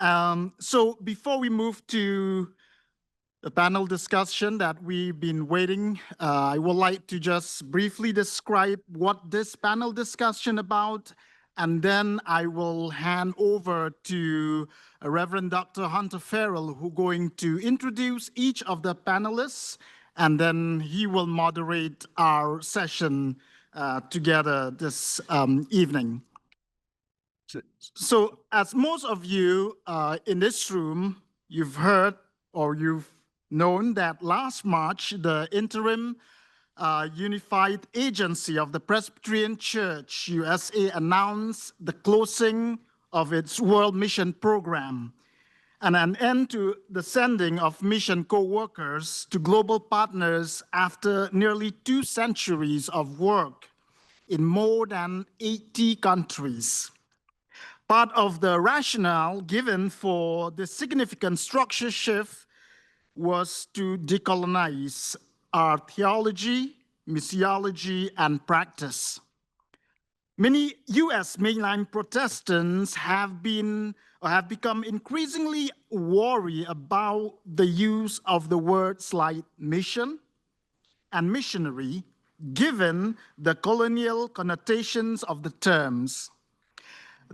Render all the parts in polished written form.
So before we move to the panel discussion that we've been waiting, I would like to just briefly describe what this panel discussion about, and then I will hand over to Reverend Dr. Hunter Farrell, who's going to introduce each of the panelists, and then he will moderate our session together this evening. So as most of you in this room, you've heard or you've known that last March, the Interim Unified Agency of the Presbyterian Church, USA, announced the closing of its World Mission Program and an end to the sending of mission co-workers to global partners after nearly 2 centuries of work in more than 80 countries. Part of the rationale given for the significant structure shift was to decolonize our theology, missiology, and practice. Many U.S. mainline Protestants have become increasingly worried about the use of the words like mission and missionary, given the colonial connotations of the terms.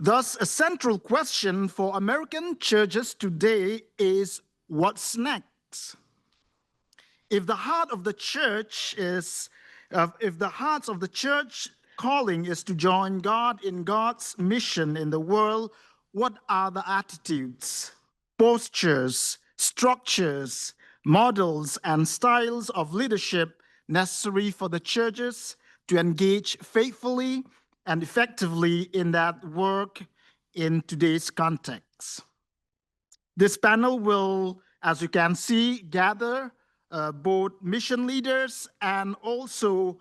Thus, a central question for American churches today is, what's next? If the heart of the church calling is to join God in God's mission in the world, what are the attitudes, postures, structures, models, and styles of leadership necessary for the churches to engage faithfully and effectively in that work in today's context? This panel will, as you can see, gather both mission leaders and also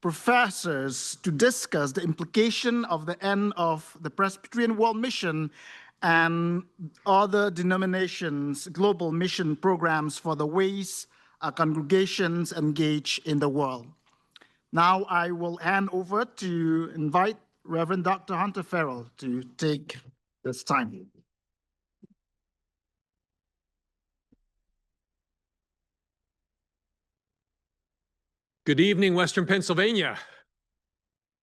professors to discuss the implication of the end of the Presbyterian World Mission and other denominations' global mission programs for the ways congregations engage in the world. Now I will hand over to invite Reverend Dr. Hunter Farrell to take this time. Good evening, Western Pennsylvania.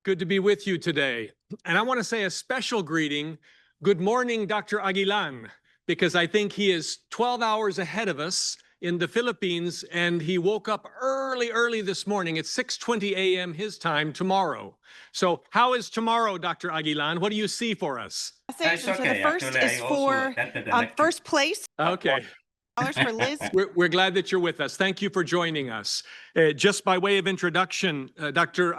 Good to be with you today. And I want to say a special greeting. Good morning, Dr. Aguilan, because I think he is 12 hours ahead of us in the Philippines, and he woke up early this morning at 6:20 a.m. his time tomorrow. So how is tomorrow, Dr. Aguilan? What do you see for us? Okay. So the first is for first place. Okay. For Liz. We're glad that you're with us. Thank you for joining us. Just by way of introduction, Dr.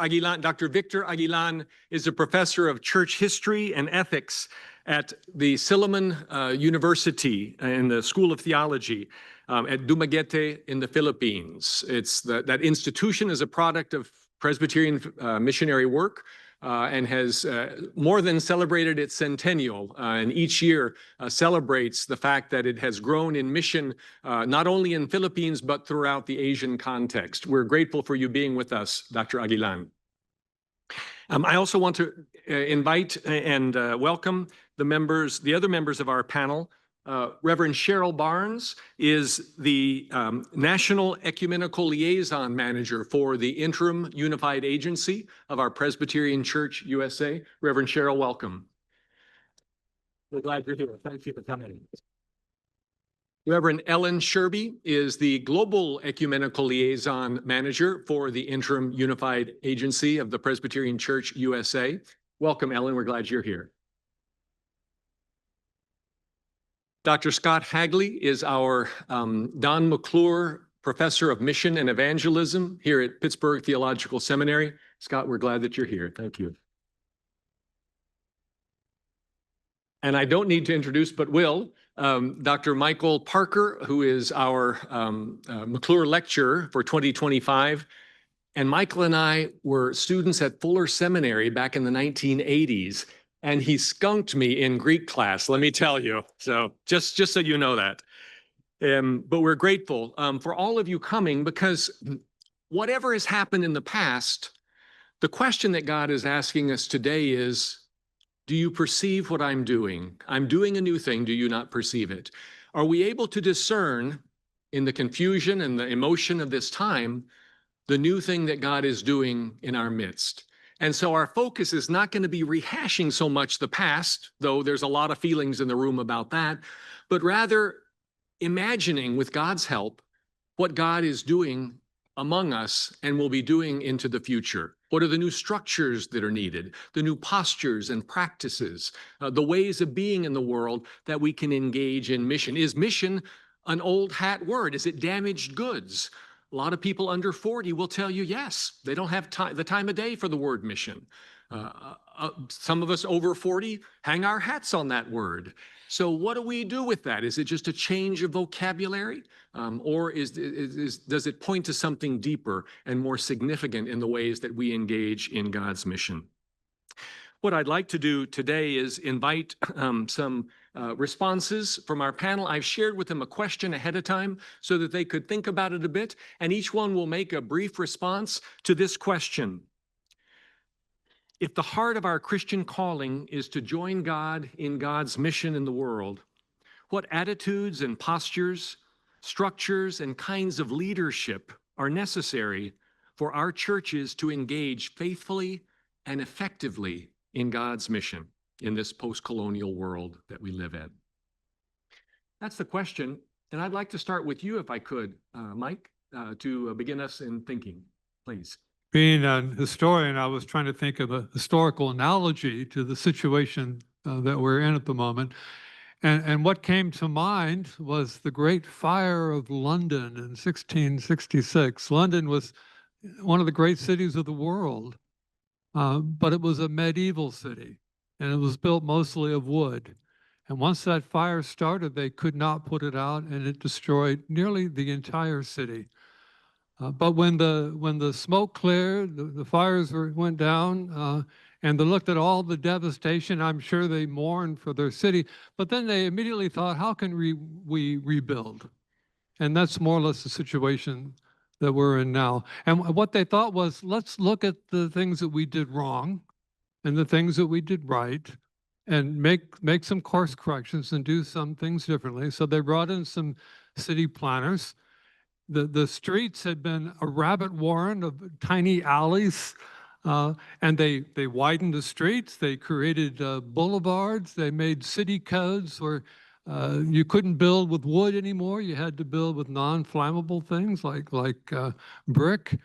Victor Aguilan is a professor of church history and ethics at the Silliman University in the School of Theology at Dumaguete in the Philippines. That institution is a product of Presbyterian missionary work and has more than celebrated its centennial, and each year celebrates the fact that it has grown in mission, not only in Philippines, but throughout the Asian context. We're grateful for you being with us, Dr. Aguilan. I also want to invite and welcome the other members of our panel. Reverend Cheryl Barnes is the National Ecumenical Liaison Manager for the Interim Unified Agency of our Presbyterian Church USA. Reverend Cheryl, welcome. We're glad you're here. Thank you for coming. Reverend Ellen Sherby is the Global Ecumenical Liaison Manager for the Interim Unified Agency of the Presbyterian Church USA. Welcome, Ellen. We're glad you're here. Dr. Scott Hagley is our Don McClure Professor of Mission and Evangelism here at Pittsburgh Theological Seminary. Scott, we're glad that you're here. Thank you. And I don't need to introduce, but will, Dr. Michael Parker, who is our McClure Lecture for 2025. And Michael and I were students at Fuller Seminary back in the 1980s. And he skunked me in Greek class, let me tell you. So just so you know that. But we're grateful for all of you coming, because whatever has happened in the past, the question that God is asking us today is, Do you perceive what I'm doing? I'm doing a new thing. Do you not perceive it? Are we able to discern in the confusion and the emotion of this time the new thing that God is doing in our midst? And so our focus is not going to be rehashing so much the past, though there's a lot of feelings in the room about that, but rather imagining with God's help what God is doing among us and will be doing into the future. What are the new structures that are needed, the new postures and practices, the ways of being in the world that we can engage in mission? Is mission an old hat word? Is it damaged goods? A lot of people under 40 will tell you, yes, they don't have the time of day for the word mission. Some of us over 40 hang our hats on that word. So what do we do with that? Is it just a change of vocabulary? Or does it point to something deeper and more significant in the ways that we engage in God's mission? What I'd like to do today is invite some responses from our panel. I've shared with them a question ahead of time so that they could think about it a bit, and each one will make a brief response to this question. If the heart of our Christian calling is to join God in God's mission in the world, what attitudes and postures, structures, and kinds of leadership are necessary for our churches to engage faithfully and effectively in God's mission in this post-colonial world that we live in? That's the question, and I'd like to start with you, if I could, Mike, to begin us in thinking, please. Being a historian, I was trying to think of a historical analogy to the situation that we're in at the moment. And what came to mind was the Great Fire of London in 1666. London was one of the great cities of the world, but it was a medieval city, and it was built mostly of wood. And once that fire started, they could not put it out, and it destroyed nearly the entire city. But when the smoke cleared, the fires went down, and they looked at all the devastation. I'm sure they mourned for their city, but then they immediately thought, how can we rebuild? And that's more or less the situation that we're in now. And what they thought was, let's look at the things that we did wrong and the things that we did right, and make some course corrections and do some things differently. So they brought in some city planners. The streets had been a rabbit warren of tiny alleys, and they widened the streets. They created boulevards. They made city codes where you couldn't build with wood anymore. You had to build with non-flammable things like brick.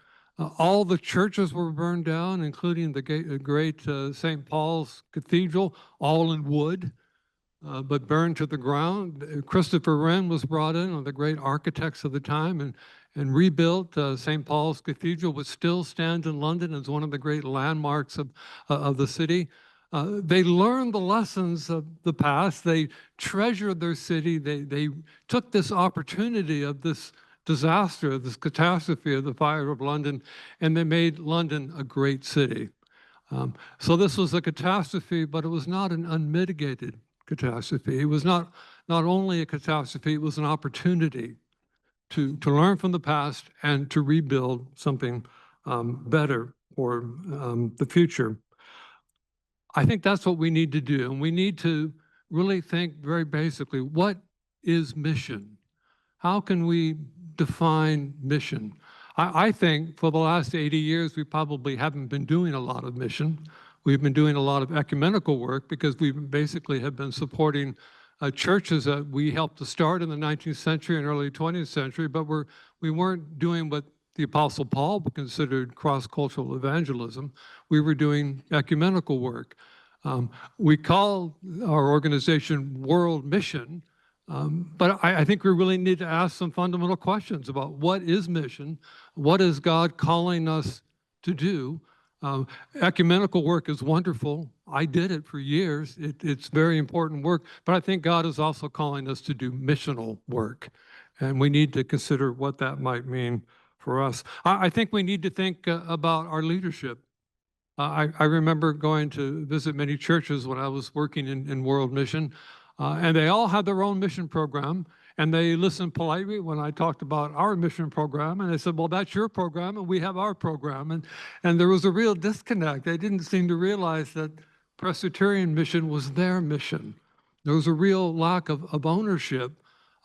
All the churches were burned down, including the great St. Paul's Cathedral, all in wood, but burned to the ground. Christopher Wren was brought in, one of the great architects of the time, and rebuilt St. Paul's Cathedral, which still stands in London as one of the great landmarks of the city. They learned the lessons of the past. They treasured their city. They took this opportunity of this disaster, this catastrophe of the fire of London, and they made London a great city. So this was a catastrophe, but it was not an unmitigated catastrophe. It was not only a catastrophe, it was an opportunity to learn from the past and to rebuild something better for the future. I think that's what we need to do, and we need to really think very basically, what is mission? How can we define mission? I think for the last 80 years, we probably haven't been doing a lot of mission. We've been doing a lot of ecumenical work because we basically have been supporting churches that we helped to start in the 19th century and early 20th century, but we weren't doing what the Apostle Paul considered cross-cultural evangelism. We were doing ecumenical work. We call our organization World Mission, but I think we really need to ask some fundamental questions about what is mission, what is God calling us to do. Ecumenical work is wonderful. I did it for years. It's very important work, but I think God is also calling us to do missional work, and we need to consider what that might mean for us. I think we need to think about our leadership. I remember going to visit many churches when I was working in World Mission, and they all had their own mission program, and they listened politely when I talked about our mission program, and they said, well, that's your program, and we have our program. And there was a real disconnect. They didn't seem to realize that Presbyterian mission was their mission. There was a real lack of ownership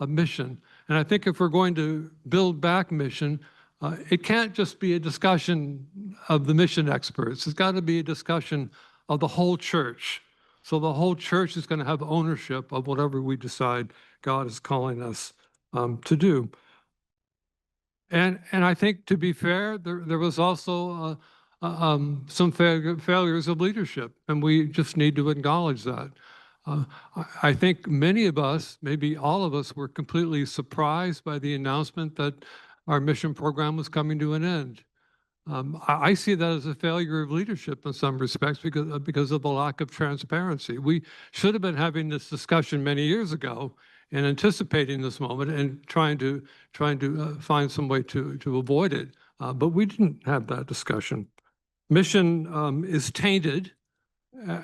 of mission. And I think if we're going to build back mission, it can't just be a discussion of the mission experts. It's got to be a discussion of the whole church. So the whole church is going to have ownership of whatever we decide God is calling us to do. And I think, to be fair, there was also some failures of leadership, and we just need to acknowledge that. I think many of us, maybe all of us, were completely surprised by the announcement that our mission program was coming to an end. I see that as a failure of leadership in some respects because of the lack of transparency. We should have been having this discussion many years ago and anticipating this moment and trying to find some way to avoid it. But we didn't have that discussion. Mission is tainted,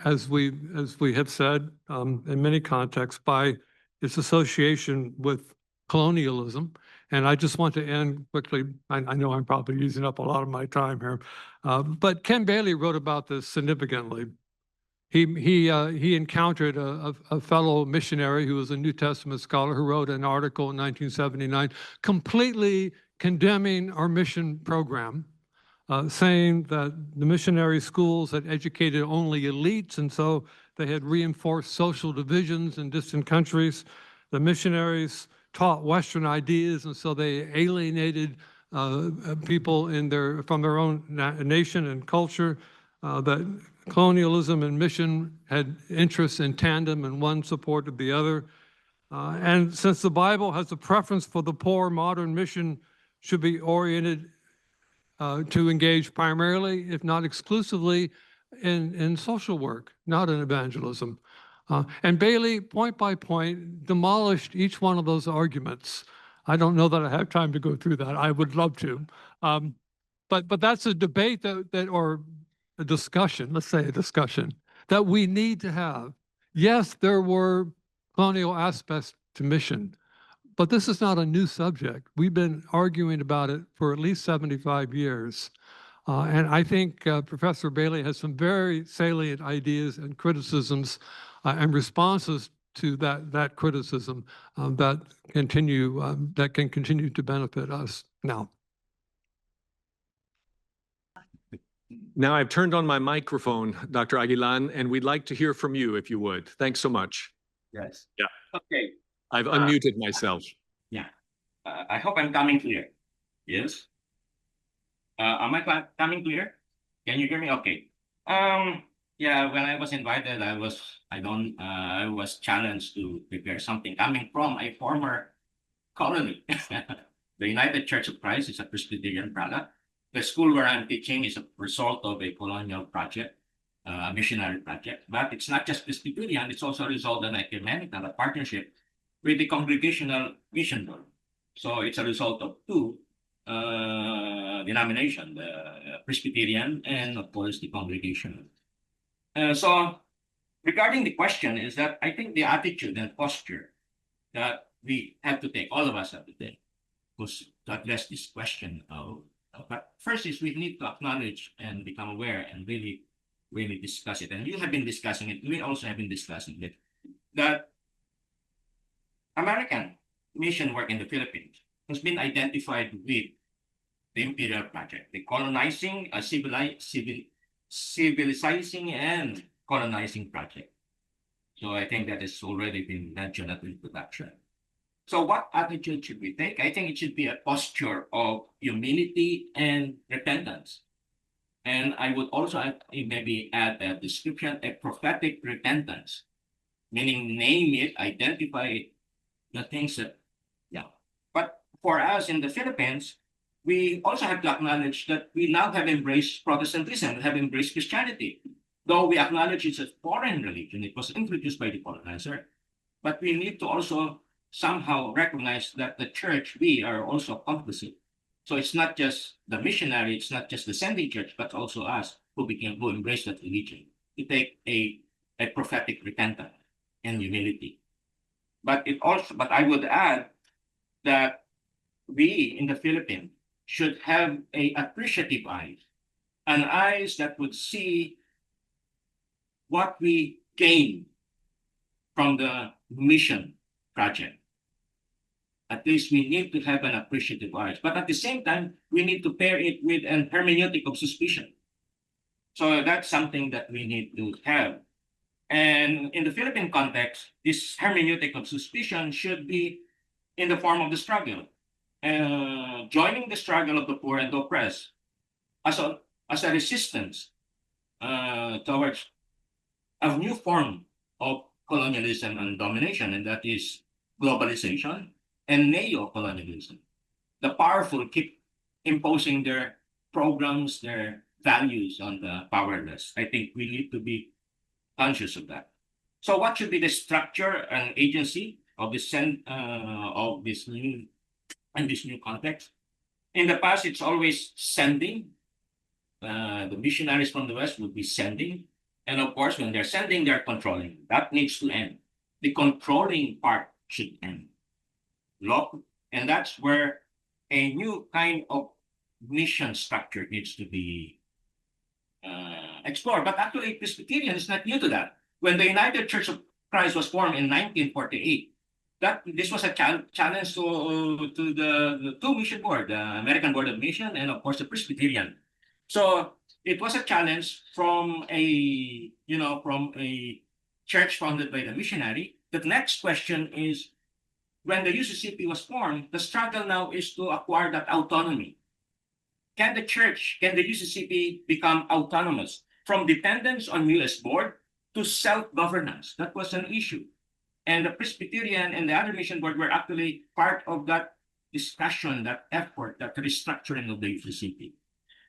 as we have said in many contexts, by its association with colonialism. And I just want to end quickly. I know I'm probably using up a lot of my time here, but Ken Bailey wrote about this significantly. He encountered a fellow missionary who was a New Testament scholar who wrote an article in 1979 completely condemning our mission program, saying that the missionary schools had educated only elites, and so they had reinforced social divisions in distant countries. The missionaries taught Western ideas, and so they alienated people from their own nation and culture. That colonialism and mission had interests in tandem, and one supported the other. And since the Bible has a preference for the poor, modern mission should be oriented to engage primarily, if not exclusively, in social work, not in evangelism. And Bailey, point by point, demolished each one of those arguments. I don't know that I have time to go through that. I would love to. But that's a debate or a discussion, let's say a discussion, that we need to have. Yes, there were colonial aspects to mission, but this is not a new subject. We've been arguing about it for at least 75 years. And I think Professor Bailey has some very salient ideas and criticisms and responses to that criticism that can continue to benefit us now. Now I've turned on my microphone, Dr. Aguilan, and we'd like to hear from you if you would. Thanks so much. Yes. Yeah. Okay. I've unmuted myself. Yeah. I hope I'm coming clear. Yes. Am I coming clear? Can you hear me? Okay. Yeah. When I was invited, I was challenged to prepare something coming from a former colony. The United Church of Christ is a Presbyterian product. The school where I'm teaching is a result of a colonial project, a missionary project. But it's not just Presbyterian, it's also a result of an ecumenical, a partnership with the Congregational Mission Board. So it's a result of two denominations, the Presbyterian and, of course, the Congregational. So regarding the question is that I think the attitude and posture that we have to take, all of us have to take, was to address this question of, but first is we need to acknowledge and become aware and really discuss it. And you have been discussing it. We also have been discussing it. That American mission work in the Philippines has been identified with the Imperial Project, the colonizing, civilizing and colonizing project. So I think that has already been mentioned at the introduction. So what attitude should we take? I think it should be a posture of humility and repentance. And I would also maybe add a description, a prophetic repentance, meaning name it, identify it, the things that, yeah. But for us in the Philippines, we also have to acknowledge that we now have embraced Protestantism, we have embraced Christianity. Though we acknowledge it's a foreign religion, it was introduced by the colonizer, but we need to also somehow recognize that the church, we are also complicit. So it's not just the missionary, it's not just the sending church, but also us who embraced that religion. We take a prophetic repentance and humility. But I would add that we in the Philippines should have a appreciative eyes, an eyes that would see what we gain from the mission project. At least we need to have an appreciative eyes. But at the same time, we need to pair it with an hermeneutic of suspicion. So that's something that we need to have. And in the Philippine context, this hermeneutic of suspicion should be in the form of the struggle. Joining the struggle of the poor and the oppressed as a resistance towards a new form of colonialism and domination, and that is globalization and neo-colonialism. The powerful keep imposing their programs, their values on the powerless. I think we need to be conscious of that. So what should be the structure and agency of this new context? In the past, it's always sending. The missionaries from the West would be sending. And of course, when they're sending, they're controlling. That needs to end. The controlling part should end. And that's where a new kind of mission structure needs to be explored. But actually, Presbyterian is not new to that. When the United Church of Christ was formed in 1948, this was a challenge to the two mission board, the American Board of Mission and of course the Presbyterian. So it was a challenge from a church founded by the missionary. The next question is, when the UCCP was formed, the struggle now is to acquire that autonomy. Can the UCCP become autonomous from dependence on U.S. board to self-governance? That was an issue. And the Presbyterian and the other mission board were actually part of that discussion, that effort, that restructuring of the UCCP.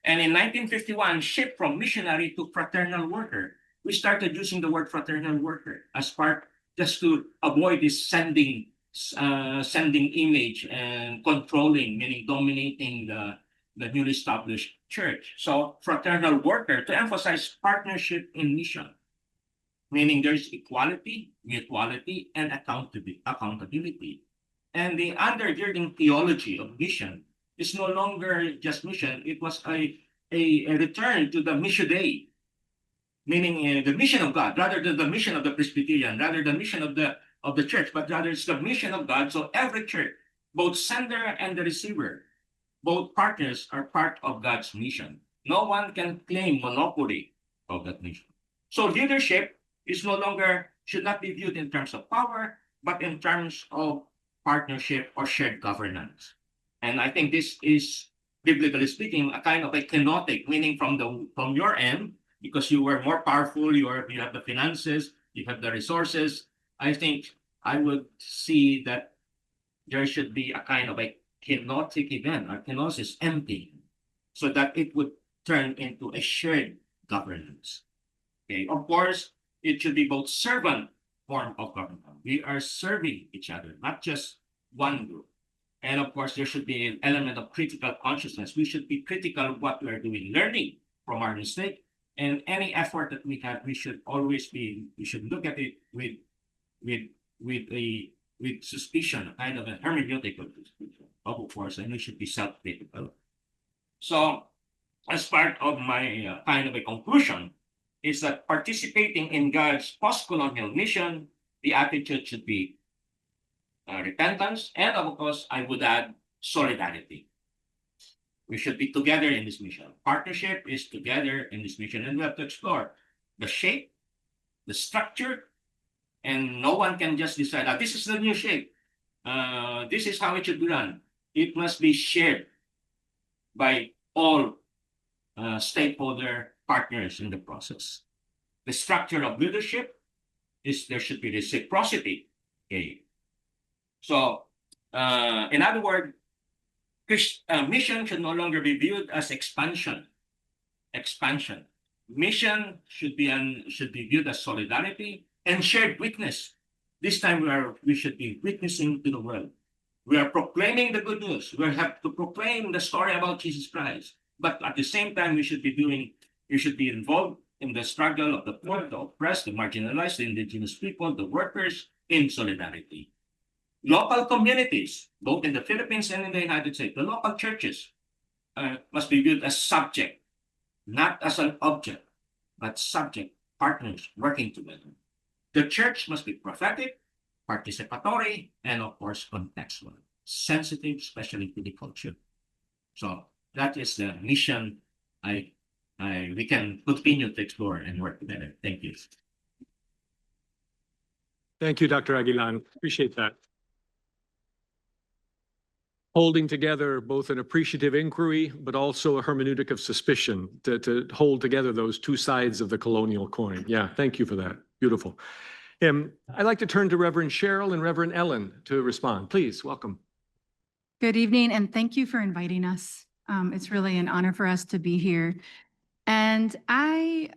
And in 1951, shift from missionary to fraternal worker. We started using the word fraternal worker as part, just to avoid this sending image and controlling, meaning dominating the newly established church. So fraternal worker to emphasize partnership in mission, meaning there's equality, mutuality, and accountability. And the undergirding theology of mission is no longer just mission. It was a return to the mission day, meaning the mission of God, rather than the mission of the Presbyterian, rather than the mission of the church, but rather it's the mission of God. So every church, both sender and the receiver, both partners are part of God's mission. No one can claim monopoly of that mission. So leadership is no longer, should not be viewed in terms of power, but in terms of partnership or shared governance. And I think this is, biblically speaking, a kind of a kenotic, meaning from your end, because you were more powerful, you have the finances, you have the resources. I think I would see that there should be a kind of a kenotic event, or kenosis empty, so that it would turn into a shared governance. Okay, of course, it should be both servant form of government. We are serving each other, not just one group. And of course, there should be an element of critical consciousness. We should be critical of what we are doing, learning from our mistake, and any effort that we have, we should look at it with suspicion, kind of a hermeneutic of suspicion, of course, and we should be self-critical. So, as part of my kind of a conclusion, is that participating in God's post-colonial mission, the attitude should be repentance, and of course, I would add solidarity. We should be together in this mission. Partnership is together in this mission, and we have to explore the shape, the structure, and no one can just decide, this is the new shape. This is how it should be run. It must be shared by all stakeholder partners in the process. The structure of leadership is there should be reciprocity. Okay. So, in other words, mission should no longer be viewed as expansion. Mission should be viewed as solidarity and shared witness. This time we should be witnessing to the world. We are proclaiming the good news. We have to proclaim the story about Jesus Christ. But at the same time, we should be involved in the struggle of the poor, the oppressed, the marginalized, the indigenous people, the workers, in solidarity. Local communities, both in the Philippines and in the United States, the local churches must be viewed as subject, not as an object, but subject partners working together. The church must be prophetic, participatory, and of course contextual, sensitive, especially to the culture. So that is the mission we can continue to explore and work together. Thank you. Thank you, Dr. Aguilan. Appreciate that. Holding together both an appreciative inquiry, but also a hermeneutic of suspicion to hold together those two sides of the colonial coin. Yeah, thank you for that. Beautiful. I'd like to turn to Reverend Cheryl and Reverend Ellen to respond. Please, welcome. Good evening, and thank you for inviting us. It's really an honor for us to be here. And I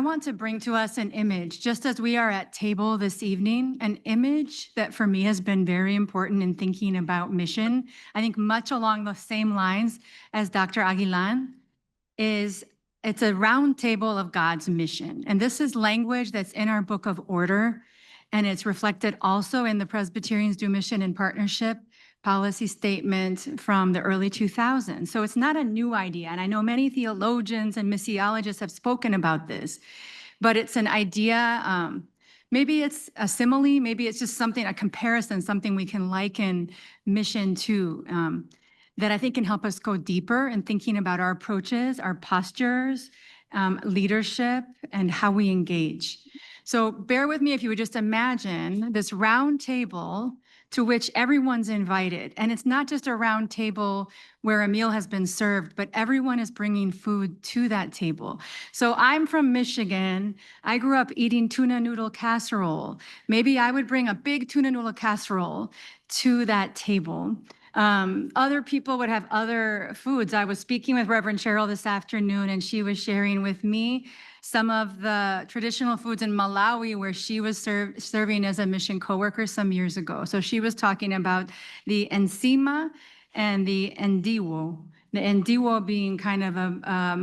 want to bring to us an image, just as we are at table this evening, an image that for me has been very important in thinking about mission. I think much along the same lines as Dr. Aguilan it's a round table of God's mission. And this is language that's in our Book of Order, and it's reflected also in the Presbyterians Do Mission in Partnership policy statement from the early 2000s. So it's not a new idea. And I know many theologians and missiologists have spoken about this, but it's an idea. Maybe it's a simile, maybe it's just something, a comparison, something we can liken mission to, that I think can help us go deeper in thinking about our approaches, our postures, leadership, and how we engage. So bear with me if you would just imagine this round table to which everyone's invited. And it's not just a round table where a meal has been served, but everyone is bringing food to that table. So I'm from Michigan. I grew up eating tuna noodle casserole. Maybe I would bring a big tuna noodle casserole to that table. Other people would have other foods. I was speaking with Reverend Cheryl this afternoon, and she was sharing with me some of the traditional foods in Malawi where she was serving as a mission coworker some years ago. So she was talking about the enzima and the endiwo. The endiwo being kind of a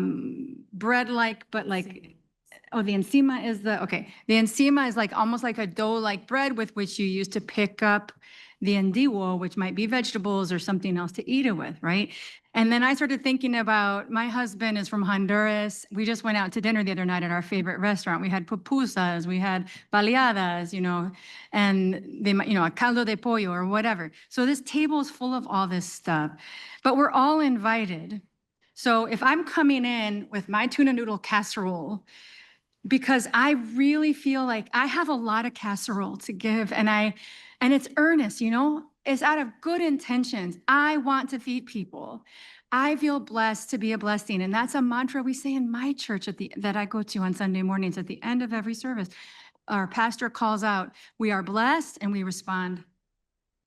bread-like, but like, oh, the enzima is the enzima is like almost like a dough-like bread with which you use to pick up the endiwo, which might be vegetables or something else to eat it with, right? And then I started thinking about, my husband is from Honduras. We just went out to dinner the other night at our favorite restaurant. We had pupusas, we had baleadas, and they, a caldo de pollo or whatever. So this table is full of all this stuff, but we're all invited. So if I'm coming in with my tuna noodle casserole, because I really feel like I have a lot of casserole to give, and it's earnest, it's out of good intentions. I want to feed people. I feel blessed to be a blessing. And that's a mantra we say in my church that I go to on Sunday mornings at the end of every service. Our pastor calls out, we are blessed, and we respond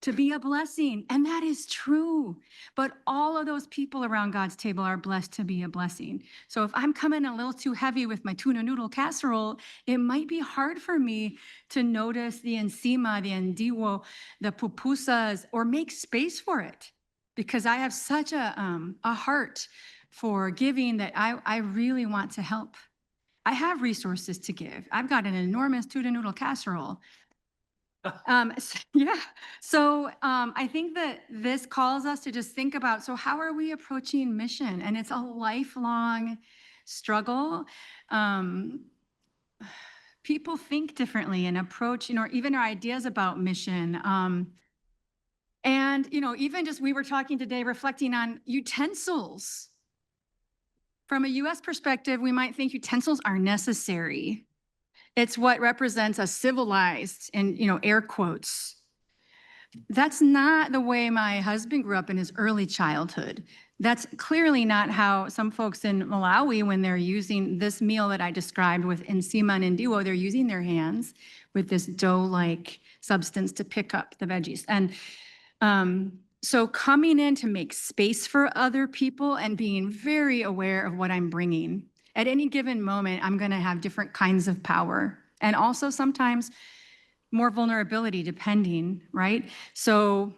to be a blessing. And that is true. But all of those people around God's table are blessed to be a blessing. So if I'm coming a little too heavy with my tuna noodle casserole, it might be hard for me to notice the enzima, the endiwo, the pupusas, or make space for it, because I have such a heart for giving that I really want to help. I have resources to give. I've got an enormous tuna noodle casserole. Yeah. So I think that this calls us to just think about, so how are we approaching mission? And it's a lifelong struggle. People think differently and approach, even our ideas about mission. And, even just, we were talking today, reflecting on utensils. From a US perspective, we might think utensils are necessary. It's what represents a civilized, and air quotes. That's not the way my husband grew up in his early childhood. That's clearly not how some folks in Malawi, when they're using this meal that I described with enzima and endiwo, they're using their hands with this dough-like substance to pick up the veggies. And so coming in to make space for other people and being very aware of what I'm bringing. At any given moment, I'm going to have different kinds of power, and also sometimes more vulnerability, depending, right? So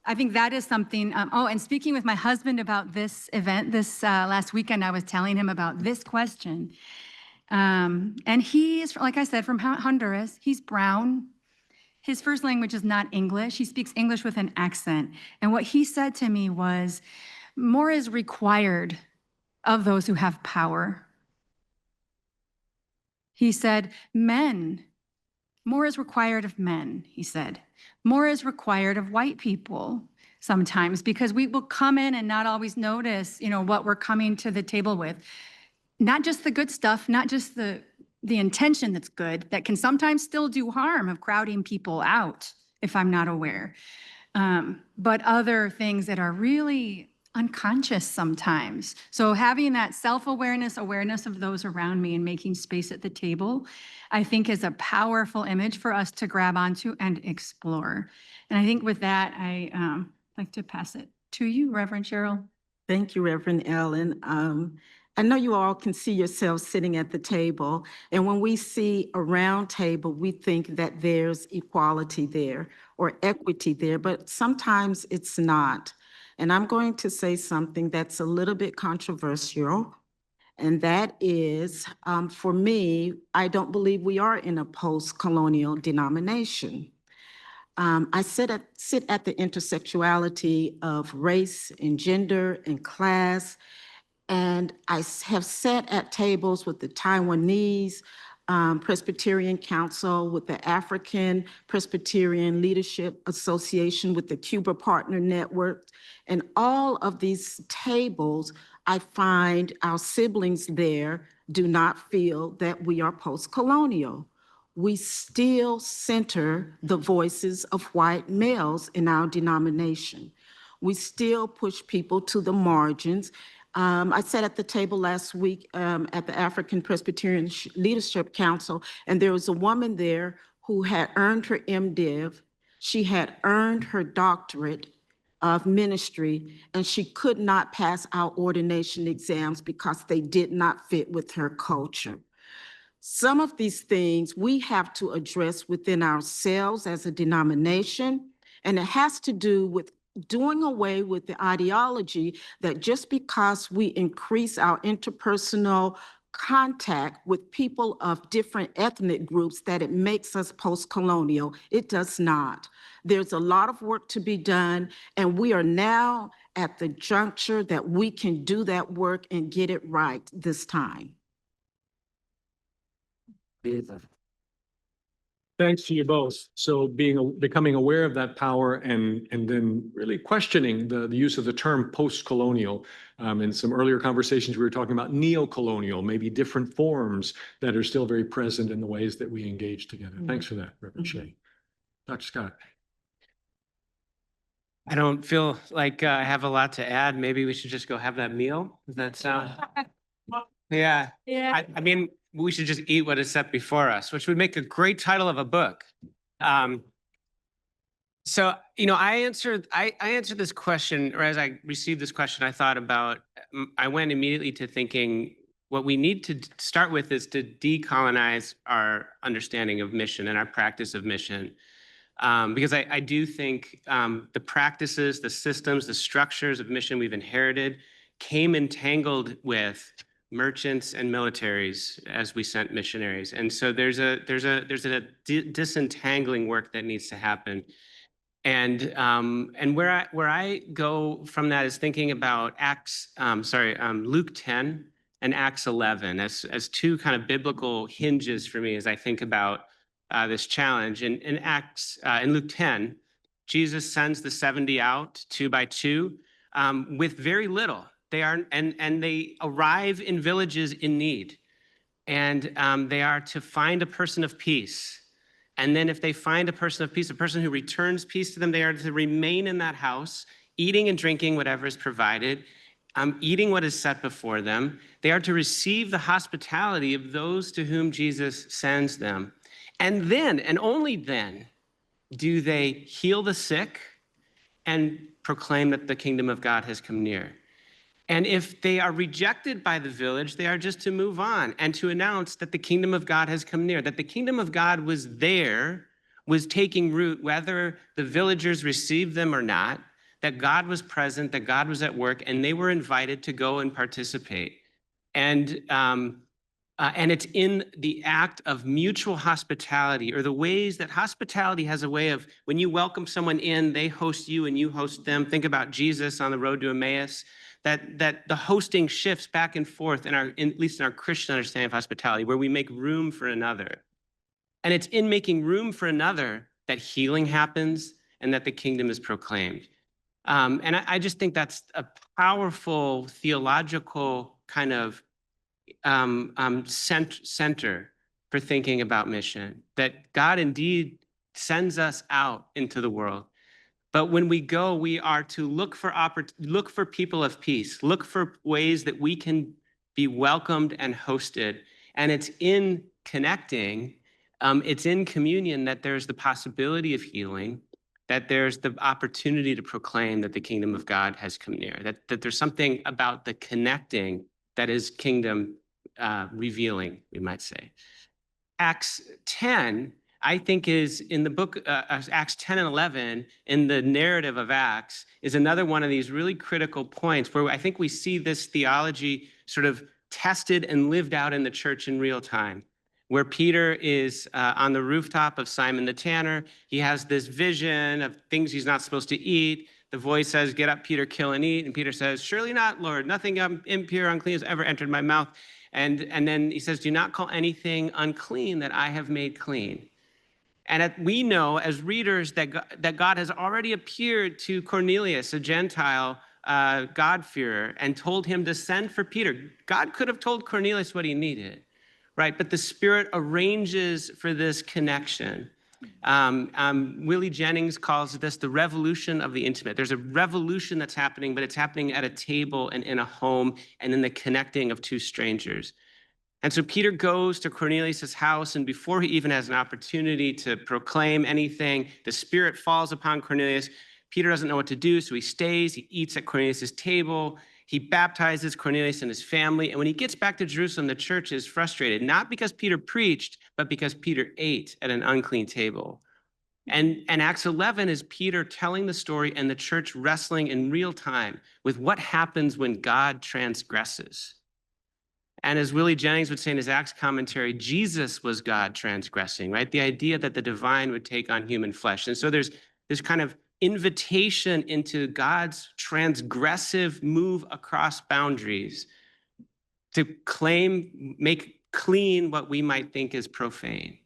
I think that is something. And speaking with my husband about this event this last weekend, I was telling him about this question. And he is, like I said, from Honduras. He's brown. His first language is not English. He speaks English with an accent. And what he said to me was, more is required of those who have power. He said, men, more is required of men, he said. More is required of white people sometimes, because we will come in and not always notice, what we're coming to the table with. Not just the good stuff, not just the intention that's good, that can sometimes still do harm of crowding people out if I'm not aware. But other things that are really unconscious sometimes. So having that self-awareness, awareness of those around me and making space at the table, I think is a powerful image for us to grab onto and explore. And I think with that, I like to pass it to you, Reverend Cheryl. Thank you, Reverend Ellen. I know you all can see yourselves sitting at the table, and when we see a round table, we think that there's equality there or equity there, but sometimes it's not. And I'm going to say something that's a little bit controversial, and that is, for me, I don't believe we are in a post-colonial denomination. I sit at the intersectionality of race and gender and class, and I have sat at tables with the Taiwanese Presbyterian Council, with the African Presbyterian Leadership Association, with the Cuba Partner Network, and all of these tables, I find our siblings there do not feel that we are post-colonial. We still center the voices of white males in our denomination. We still push people to the margins. I sat at the table last week at the African Presbyterian Leadership Council, and there was a woman there who had earned her MDiv. She had earned her doctorate of ministry, and she could not pass our ordination exams because they did not fit with her culture. Some of these things we have to address within ourselves as a denomination, and it has to do with doing away with the ideology that just because we increase our interpersonal contact with people of different ethnic groups that it makes us post-colonial. It does not. There's a lot of work to be done, and we are now at the juncture that we can do that work and get it right this time. Thanks to you both. So becoming aware of that power and then really questioning the use of the term post-colonial. In some earlier conversations, we were talking about neo-colonial, maybe different forms that are still very present in the ways that we engage together. Thanks for that, Reverend Shea. Dr. Scott. I don't feel like I have a lot to add. Maybe we should just go have that meal. Does that sound? Yeah. I mean, we should just eat what is set before us, which would make a great title of a book. So, I answered this question, or as I received this question, I thought about, I went immediately to thinking what we need to start with is to decolonize our understanding of mission and our practice of mission. Because I do think the practices, the systems, the structures of mission we've inherited came entangled with merchants and militaries as we sent missionaries. And so there's a disentangling work that needs to happen. And where I go from that is thinking about Luke 10 and Acts 11 as two kind of biblical hinges for me as I think about this challenge. In Luke 10, Jesus sends the 70 out 2 by 2 with very little. They arrive in villages in need, and they are to find a person of peace. And then if they find a person of peace, a person who returns peace to them, they are to remain in that house, eating and drinking whatever is provided, eating what is set before them. They are to receive the hospitality of those to whom Jesus sends them. And then, and only then, do they heal the sick and proclaim that the kingdom of God has come near. And if they are rejected by the village, they are just to move on and to announce that the kingdom of God has come near, that the kingdom of God was there, was taking root, whether the villagers received them or not, that God was present, that God was at work, and they were invited to go and participate. And it's in the act of mutual hospitality, or the ways that hospitality has a way of, when you welcome someone in, they host you and you host them. Think about Jesus on the road to Emmaus. that the hosting shifts back and forth at least in our Christian understanding of hospitality, where we make room for another. And it's in making room for another that healing happens and that the kingdom is proclaimed. And I just think that's a powerful theological kind of center for thinking about mission, that God indeed sends us out into the world. But when we go, we are to look for people of peace, look for ways that we can be welcomed and hosted. And it's in connecting, it's in communion that there's the possibility of healing, that there's the opportunity to proclaim that the kingdom of God has come near, that there's something about the connecting that is kingdom revealing, we might say. Acts 10, I think, is in the book, Acts 10 and 11, in the narrative of Acts, is another one of these really critical points where I think we see this theology sort of tested and lived out in the church in real time, where Peter is on the rooftop of Simon the Tanner. He has this vision of things he's not supposed to eat. The voice says, "Get up, Peter, kill and eat." And Peter says, "Surely not, Lord. Nothing impure, unclean has ever entered my mouth." And then he says, "Do not call anything unclean that I have made clean." And we know as readers that God has already appeared to Cornelius, a Gentile God-fearer, and told him to send for Peter. God could have told Cornelius what he needed, right? But the Spirit arranges for this connection. Willie Jennings calls this the revolution of the intimate. There's a revolution that's happening, but it's happening at a table and in a home and in the connecting of two strangers. And so Peter goes to Cornelius' house, and before he even has an opportunity to proclaim anything, the Spirit falls upon Cornelius. Peter doesn't know what to do, so he stays. He eats at Cornelius' table. He baptizes Cornelius and his family. And when he gets back to Jerusalem, the church is frustrated, not because Peter preached, but because Peter ate at an unclean table. And Acts 11 is Peter telling the story and the church wrestling in real time with what happens when God transgresses. And as Willie Jennings would say in his Acts commentary, Jesus was God transgressing, right? The idea that the divine would take on human flesh. And so there's this kind of invitation into God's transgressive move across boundaries to make clean what we might think is profane.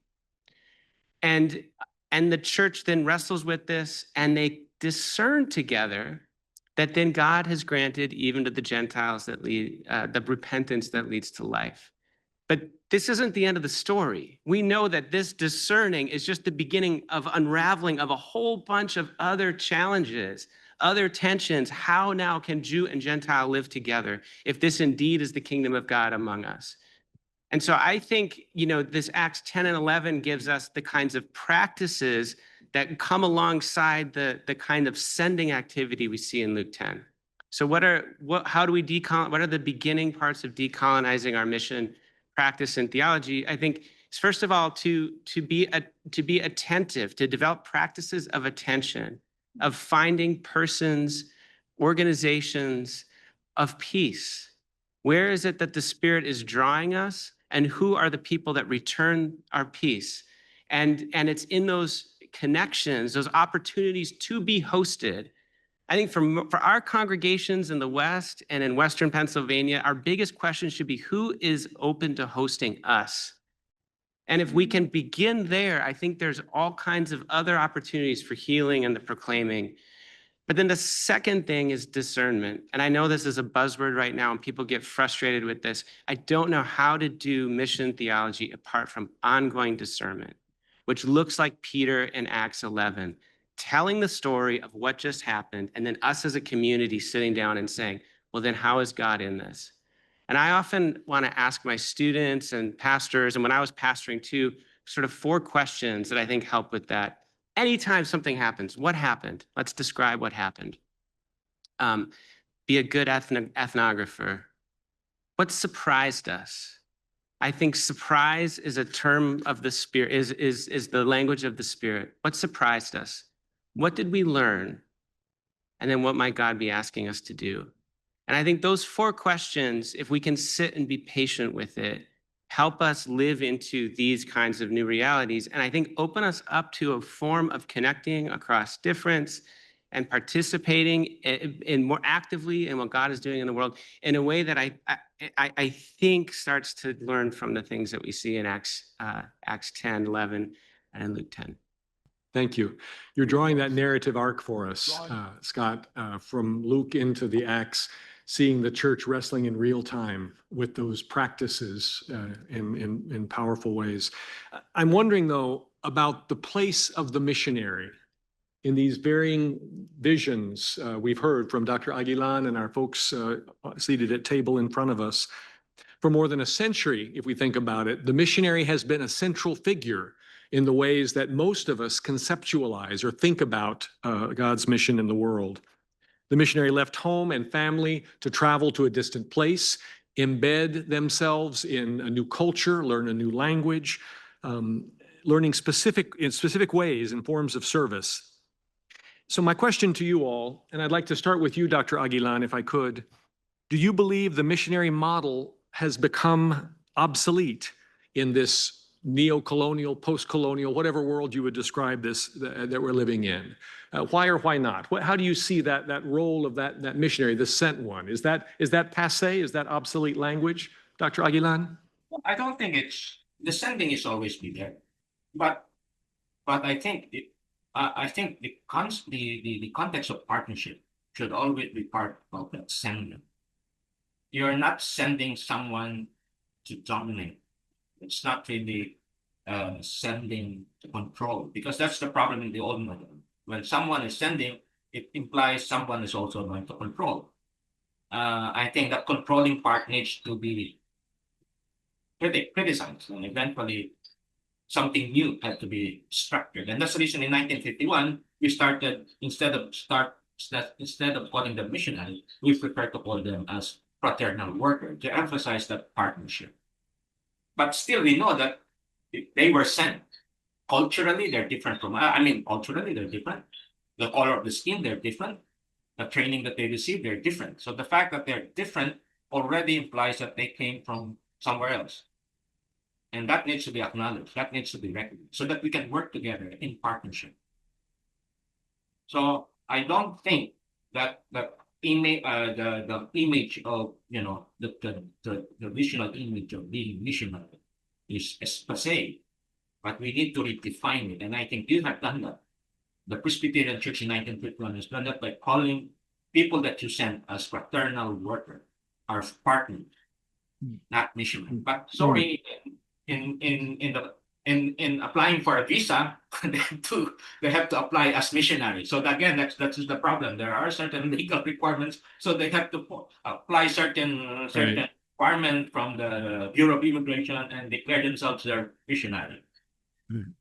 And the church then wrestles with this, and they discern together that then God has granted even to the Gentiles that lead the repentance that leads to life. But this isn't the end of the story. We know that this discerning is just the beginning of unraveling of a whole bunch of other challenges, other tensions. How now can Jew and Gentile live together if this indeed is the kingdom of God among us? And so I think, this Acts 10 and 11 gives us the kinds of practices that come alongside the kind of sending activity we see in Luke 10. So what are the beginning parts of decolonizing our mission practice and theology? I think it's first of all to be attentive, to develop practices of attention, of finding persons, organizations of peace. Where is it that the Spirit is drawing us, and who are the people that return our peace? And it's in those connections, those opportunities to be hosted. I think for our congregations in the West and in Western Pennsylvania, our biggest question should be, who is open to hosting us? And if we can begin there, I think there's all kinds of other opportunities for healing and the proclaiming. But then the second thing is discernment. And I know this is a buzzword right now and people get frustrated with this. I don't know how to do mission theology apart from ongoing discernment, which looks like Peter in Acts 11, telling the story of what just happened, and then us as a community sitting down and saying, well, then how is God in this? And I often want to ask my students and pastors, and when I was pastoring too, sort of 4 questions that I think help with that. Anytime something happens, what happened? Let's describe what happened. Be a good ethnographer. What surprised us? I think surprise is a term of the Spirit, is the language of the Spirit. What surprised us? What did we learn? And then what might God be asking us to do? And I think those 4 questions, if we can sit and be patient with it, help us live into these kinds of new realities. And I think open us up to a form of connecting across difference and participating in more actively in what God is doing in the world in a way that I think starts to learn from the things that we see in Acts 10, 11, and Luke 10. Thank you. You're drawing that narrative arc for us, Scott, from Luke into the Acts, seeing the church wrestling in real time with those practices in powerful ways. I'm wondering, though, about the place of the missionary in these varying visions we've heard from Dr. Aguilan and our folks seated at table in front of us. For more than a century, if we think about it, the missionary has been a central figure in the ways that most of us conceptualize or think about God's mission in the world. The missionary left home and family to travel to a distant place, embed themselves in a new culture, learn a new language, learning in specific ways and forms of service. So my question to you all, and I'd like to start with you, Dr. Aguilan, if I could, do you believe the missionary model has become obsolete in this neo-colonial, post-colonial, whatever world you would describe this that we're living in? Why or why not? How do you see that role of that missionary, the sent one? Is that passé? Is that obsolete language, Dr. Aguilan? I don't think the sending is always be there, but I think the context of partnership should always be part of that sending. You're not sending someone to dominate. It's not really sending to control, because that's the problem in the old model. When someone is sending, it implies someone is also going to control. I think that controlling part needs to be criticized, and eventually something new had to be structured. And that's the reason in 1951 we started, instead of calling them missionary, we prefer to call them as fraternal worker, to emphasize that partnership. But still, we know that they were sent. Culturally, they're different from, culturally, they're different. The color of the skin, they're different. The training that they received, they're different. So the fact that they're different already implies that they came from somewhere else. And that needs to be acknowledged. That needs to be recognized so that we can work together in partnership. So I don't think that the image of, the traditional image of being missionary is per se, but we need to redefine it. And I think you have done that. The Presbyterian Church in 1951 has done that by calling people that you send as fraternal worker, our partners, not missionary. But sorry, in applying for a visa, they have to apply as missionary. So again, that's the problem. There are certain legal requirements, so they have to apply certain requirement from the Bureau of Immigration and declare themselves their missionary.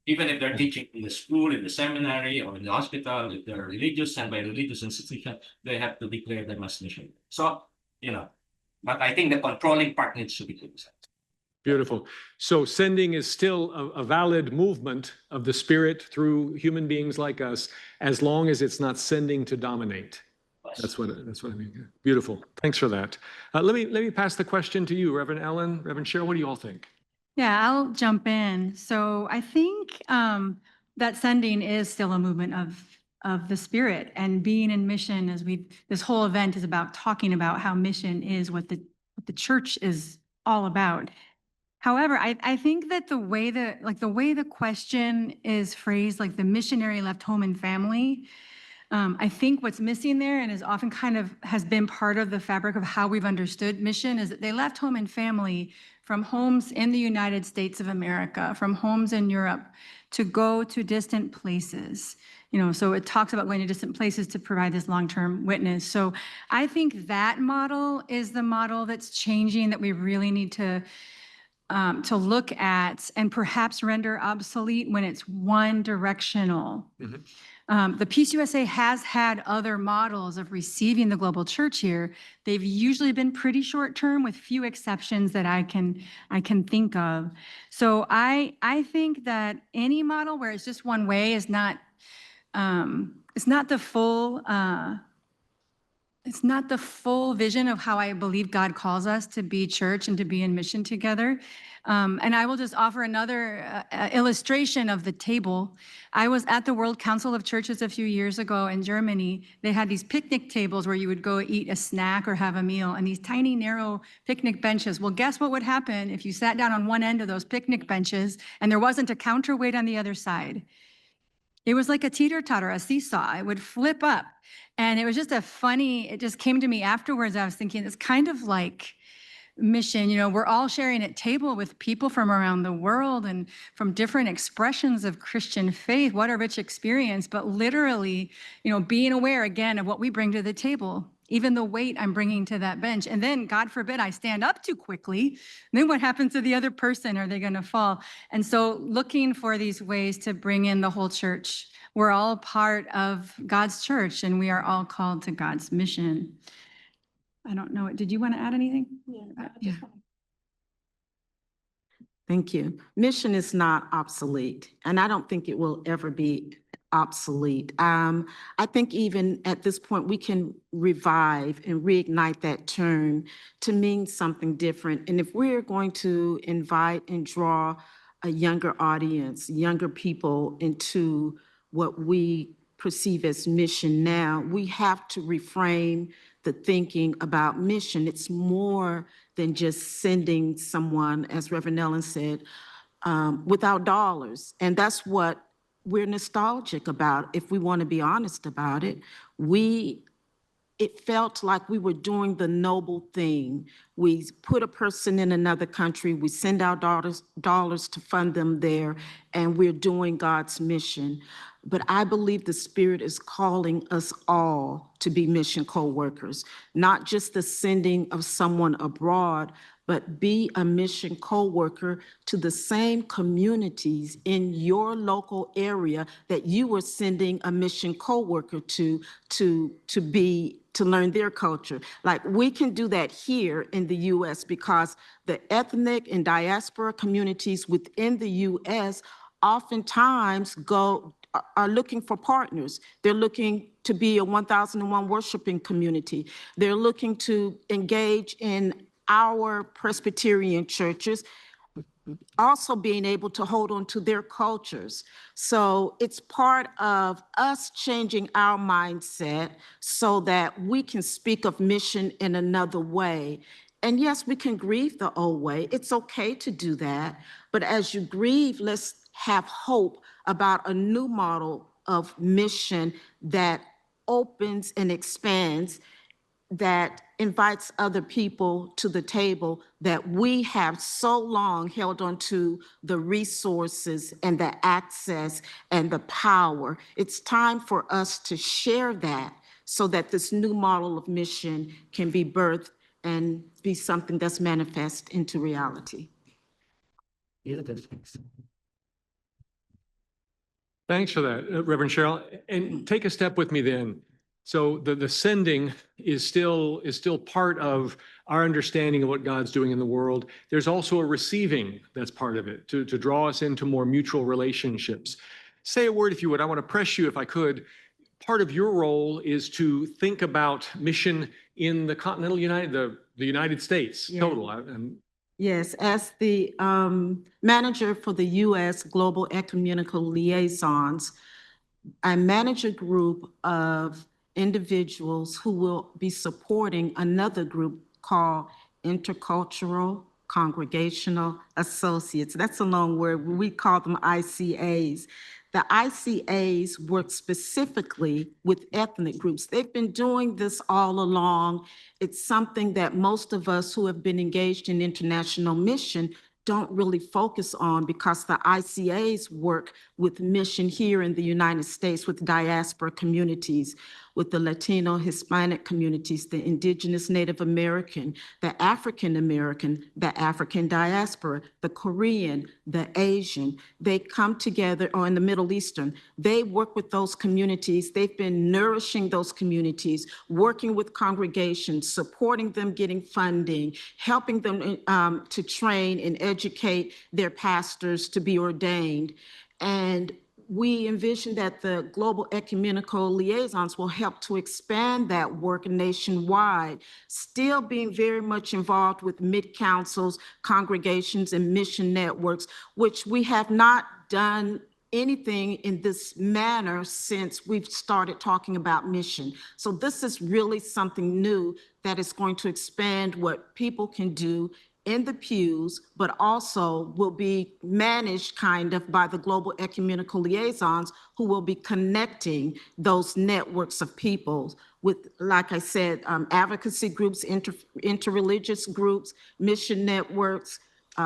Even if they're teaching in the school, in the seminary, or in the hospital, if they're religious and by religious institution, they have to declare them as missionary. So, but I think the controlling part needs to be criticized. Beautiful. So sending is still a valid movement of the Spirit through human beings like us, as long as it's not sending to dominate. That's what I mean. Beautiful. Thanks for that. Let me pass the question to you, Reverend Ellen, Reverend Cheryl. What do you all think? Yeah, I'll jump in. So I think that sending is still a movement of the Spirit, and being in mission, as this whole event is about talking about how mission is what the church is all about. However, I think that the way the question is phrased, like the missionary left home and family, I think what's missing there, and is often has been part of the fabric of how we've understood mission, is that they left home and family from homes in the United States of America, from homes in Europe, to go to distant places. So it talks about going to distant places to provide this long-term witness. So I think that model is the model that's changing, that we really need to look at and perhaps render obsolete when it's one directional. The Peace USA has had other models of receiving the global church here. They've usually been pretty short term, with few exceptions that I can think of. So I think that any model where it's just one way is not the full it's not the full vision of how I believe God calls us to be church and to be in mission together. And I will just offer another illustration of the table. I was at the World Council of Churches a few years ago in Germany. They had these picnic tables where you would go eat a snack or have a meal, and these tiny, narrow picnic benches. Well, guess what would happen if you sat down on one end of those picnic benches and there wasn't a counterweight on the other side? It was like a teeter-totter, a seesaw. It would flip up. And it was just it just came to me afterwards. I was thinking, it's kind of like mission. We're all sharing a table with people from around the world and from different expressions of Christian faith. What a rich experience, but literally, being aware again of what we bring to the table, even the weight I'm bringing to that bench. And then, God forbid, I stand up too quickly. Then what happens to the other person? Are they going to fall? And so looking for these ways to bring in the whole church. We're all part of God's church, and we are all called to God's mission. I don't know. Did you want to add anything? Yeah. Thank you. Mission is not obsolete, and I don't think it will ever be obsolete. I think even at this point, we can revive and reignite that term to mean something different. And if we're going to invite and draw a younger audience, younger people into what we perceive as mission now, we have to reframe the thinking about mission. It's more than just sending someone, as Reverend Ellen said, without dollars. And that's what we're nostalgic about. If we want to be honest about it, it felt like we were doing the noble thing. We put a person in another country, we send out dollars to fund them there, and we're doing God's mission. But I believe the Spirit is calling us all to be mission co-workers, not just the sending of someone abroad, but be a mission co-worker to the same communities in your local area that you were sending a mission co-worker to learn their culture. Like, we can do that here in the U.S. because the ethnic and diaspora communities within the U.S. oftentimes are looking for partners. They're looking to be a 1001 worshiping community. They're looking to engage in our Presbyterian churches, also being able to hold on to their cultures. So it's part of us changing our mindset so that we can speak of mission in another way. And yes, we can grieve the old way. It's okay to do that. But as you grieve, let's have hope about a new model of mission that opens and expands, that invites other people to the table, that we have so long held on to the resources and the access and the power. It's time for us to share that so that this new model of mission can be birthed and be something that's manifest into reality. Thanks for that, Reverend Cheryl. And take a step with me then. So the sending is still part of our understanding of what God's doing in the world. There's also a receiving that's part of it, to draw us into more mutual relationships. Say a word, if you would. I want to press you, if I could. Part of your role is to think about mission in the continental the United States total. Yes, as the manager for the U.S. Global Ecumenical Liaisons, I manage a group of individuals who will be supporting another group called Intercultural Congregational Associates. That's a long word. We call them ICAs. The ICAs work specifically with ethnic groups. They've been doing this all along. It's something that most of us who have been engaged in international mission don't really focus on, because the ICAs work with mission here in the United States with diaspora communities, with the Latino, Hispanic communities, the Indigenous Native American, the African American, the African diaspora, the Korean, the Asian. They come together, or in the Middle Eastern, they work with those communities. They've been nourishing those communities, working with congregations, supporting them, getting funding, helping them to train and educate their pastors to be ordained. And we envision that the global ecumenical liaisons will help to expand that work nationwide, still being very much involved with mid-councils, congregations, and mission networks, which we have not done anything in this manner since we've started talking about mission. So this is really something new that is going to expand what people can do in the pews, but also will be managed kind of by the global ecumenical liaisons who will be connecting those networks of people with, like I said, advocacy groups, interreligious groups, mission networks,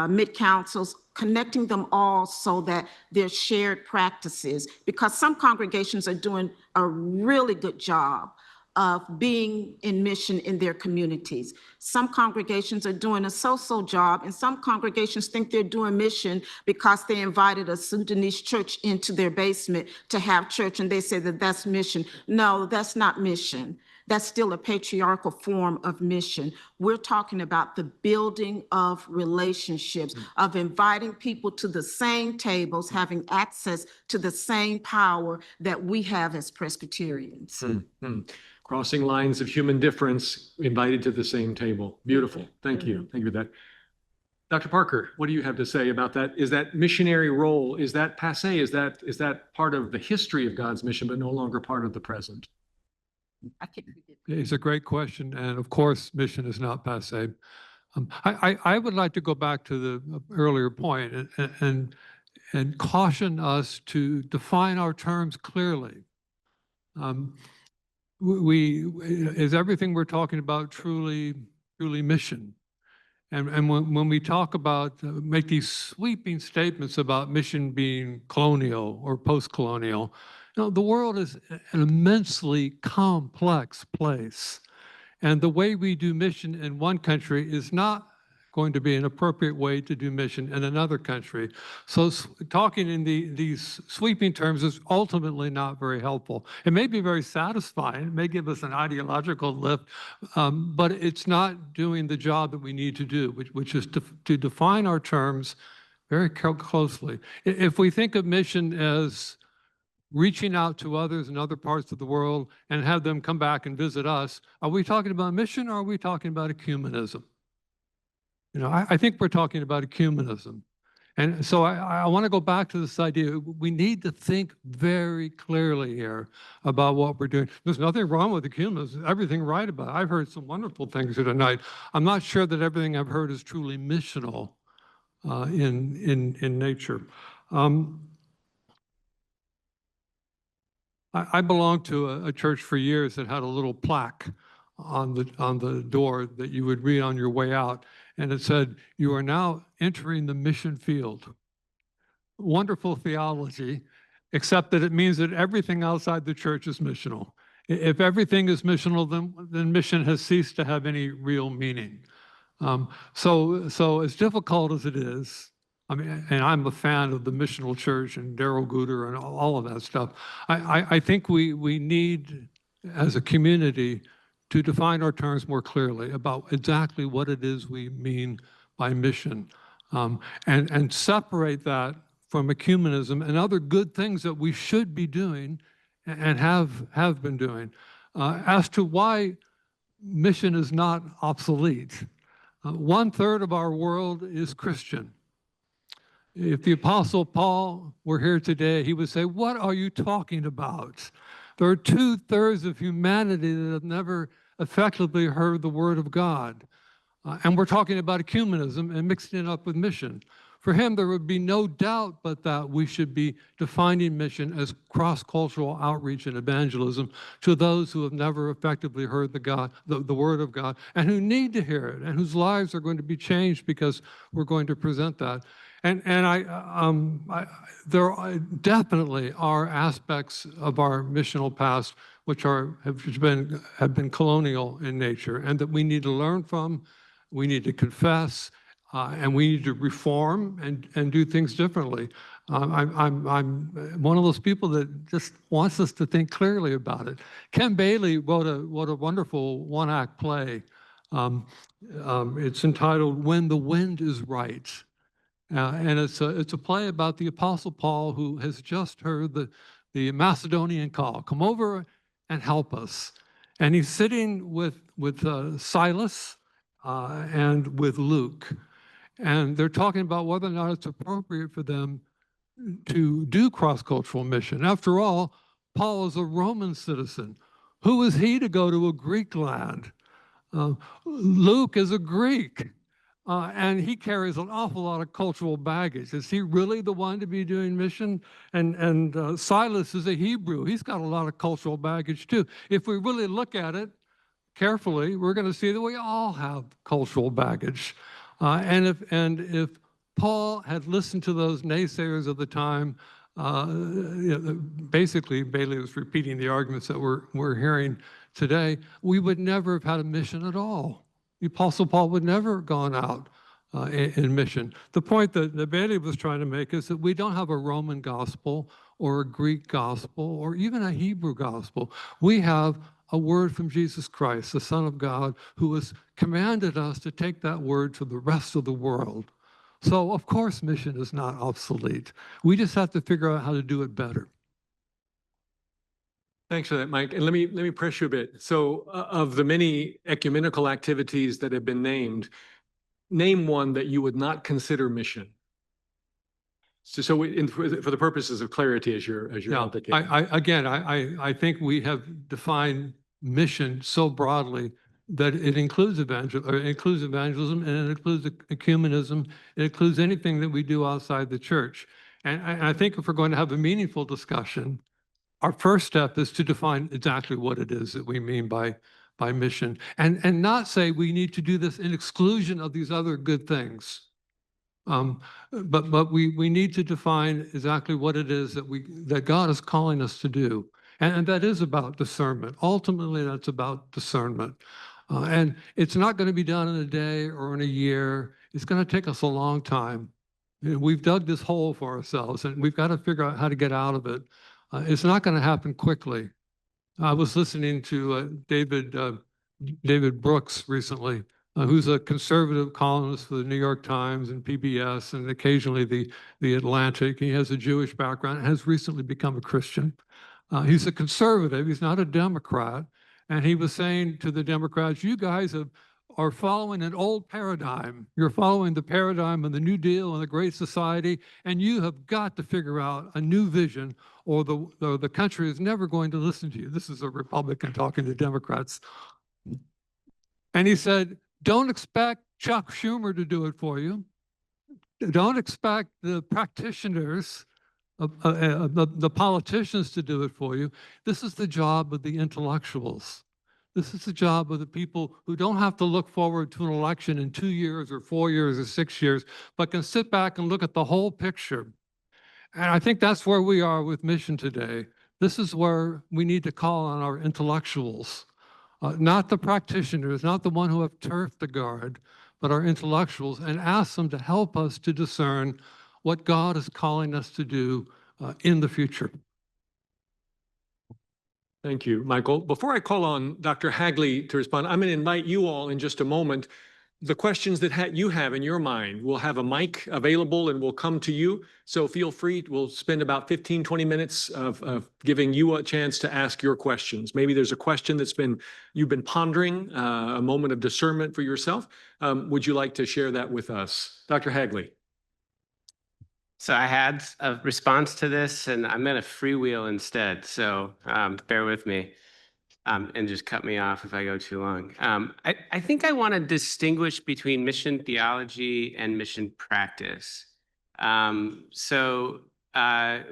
mid-councils, connecting them all so that there's shared practices, because some congregations are doing a really good job of being in mission in their communities. Some congregations are doing a so-so job, and some congregations think they're doing mission because they invited a Sudanese church into their basement to have church, and they say that that's mission. No, that's not mission. That's still a patriarchal form of mission. We're talking about the building of relationships, of inviting people to the same tables, having access to the same power that we have as Presbyterians. Crossing lines of human difference, invited to the same table. Beautiful. Thank you. Thank you for that. Dr. Parker, what do you have to say about that? Is that missionary role, is that passé? Is that part of the history of God's mission, but no longer part of the present? It's a great question. And of course, mission is not passé. I would like to go back to the earlier point and caution us to define our terms clearly. Is everything we're talking about truly mission? And when we talk about, make these sweeping statements about mission being colonial or post-colonial, the world is an immensely complex place. And the way we do mission in one country is not going to be an appropriate way to do mission in another country. So talking in these sweeping terms is ultimately not very helpful. It may be very satisfying, it may give us an ideological lift, but it's not doing the job that we need to do, which is to define our terms very closely. If we think of mission as reaching out to others in other parts of the world and have them come back and visit us, are we talking about mission or are we talking about ecumenism? I think we're talking about ecumenism. And so I want to go back to this idea. We need to think very clearly here about what we're doing. There's nothing wrong with ecumenism, everything right about it. I've heard some wonderful things here tonight. I'm not sure that everything I've heard is truly missional in nature. I belonged to a church for years that had a little plaque on the door that you would read on your way out, and it said, "You are now entering the mission field." Wonderful theology, except that it means that everything outside the church is missional. If everything is missional, then mission has ceased to have any real meaning. So as difficult as it is, I mean, and I'm a fan of the missional church and Daryl Gooder and all of that stuff. I think we need, as a community, to define our terms more clearly about exactly what it is we mean by mission, and separate that from ecumenism and other good things that we should be doing and have been doing. As to why mission is not obsolete, 1/3 of our world is Christian. If the Apostle Paul were here today, he would say, "What are you talking about? There are 2/3 of humanity that have never effectively heard the word of God." And we're talking about ecumenism and mixing it up with mission. For him, there would be no doubt but that we should be defining mission as cross-cultural outreach and evangelism to those who have never effectively heard the word of God, and who need to hear it, and whose lives are going to be changed because we're going to present that. And there definitely are aspects of our missional past which have been colonial in nature, and that we need to learn from, we need to confess, and we need to reform and do things differently. I'm one of those people that just wants us to think clearly about it. Ken Bailey wrote a wonderful one-act play. It's entitled "When the Wind is Right." And it's a play about the Apostle Paul, who has just heard the Macedonian call, come over and help us. And he's sitting with Silas and with Luke. And they're talking about whether or not it's appropriate for them to do cross-cultural mission. After all, Paul is a Roman citizen. Who is he to go to a Greek land? Luke is a Greek, and he carries an awful lot of cultural baggage. Is he really the one to be doing mission? And Silas is a Hebrew. He's got a lot of cultural baggage too. If we really look at it carefully, we're going to see that we all have cultural baggage. And if Paul had listened to those naysayers of the time, basically Bailey was repeating the arguments that we're hearing today, we would never have had a mission at all. The Apostle Paul would never have gone out in mission. The point that Bailey was trying to make is that we don't have a Roman gospel or a Greek gospel or even a Hebrew gospel. We have a word from Jesus Christ, the Son of God, who has commanded us to take that word to the rest of the world. So, of course, mission is not obsolete. We just have to figure out how to do it better. Thanks for that, Mike. And let me press you a bit. So of the many ecumenical activities that have been named, name one that you would not consider mission. So for the purposes of clarity as you're advocating. I think we have defined mission so broadly that it includes evangelism, and it includes ecumenism. It includes anything that we do outside the church. And I think if we're going to have a meaningful discussion, our first step is to define exactly what it is that we mean by mission, and not say we need to do this in exclusion of these other good things. But we need to define exactly what it is that God is calling us to do. And that is about discernment. Ultimately, that's about discernment. And it's not going to be done in a day or in a year. It's going to take us a long time. We've dug this hole for ourselves, and we've got to figure out how to get out of it. It's not going to happen quickly. I was listening to David Brooks recently, who's a conservative columnist for the New York Times and PBS and occasionally the Atlantic. He has a Jewish background and has recently become a Christian. He's a conservative. He's not a Democrat. And he was saying to the Democrats, you guys are following an old paradigm. You're following the paradigm of the New Deal and the Great Society, and you have got to figure out a new vision, or the country is never going to listen to you. This is a Republican talking to Democrats. And he said, don't expect Chuck Schumer to do it for you. Don't expect the practitioners, the politicians to do it for you. This is the job of the intellectuals. This is the job of the people who don't have to look forward to an election in 2 years or 4 years or 6 years, but can sit back and look at the whole picture. And I think that's where we are with mission today. This is where we need to call on our intellectuals, not the practitioners, not the one who have turf to guard, but our intellectuals, and ask them to help us to discern what God is calling us to do in the future. Thank you, Michael. Before I call on Dr. Hagley to respond, I'm going to invite you all in just a moment. The questions that you have in your mind, we'll have a mic available and we'll come to you. So feel free. We'll spend about 15, 20 minutes of giving you a chance to ask your questions. Maybe there's a question you've been pondering, a moment of discernment for yourself. Would you like to share that with us? Dr. Hagley. So I had a response to this, and I'm going to freewheel instead. So bear with me and just cut me off if I go too long. I think I want to distinguish between mission theology and mission practice. So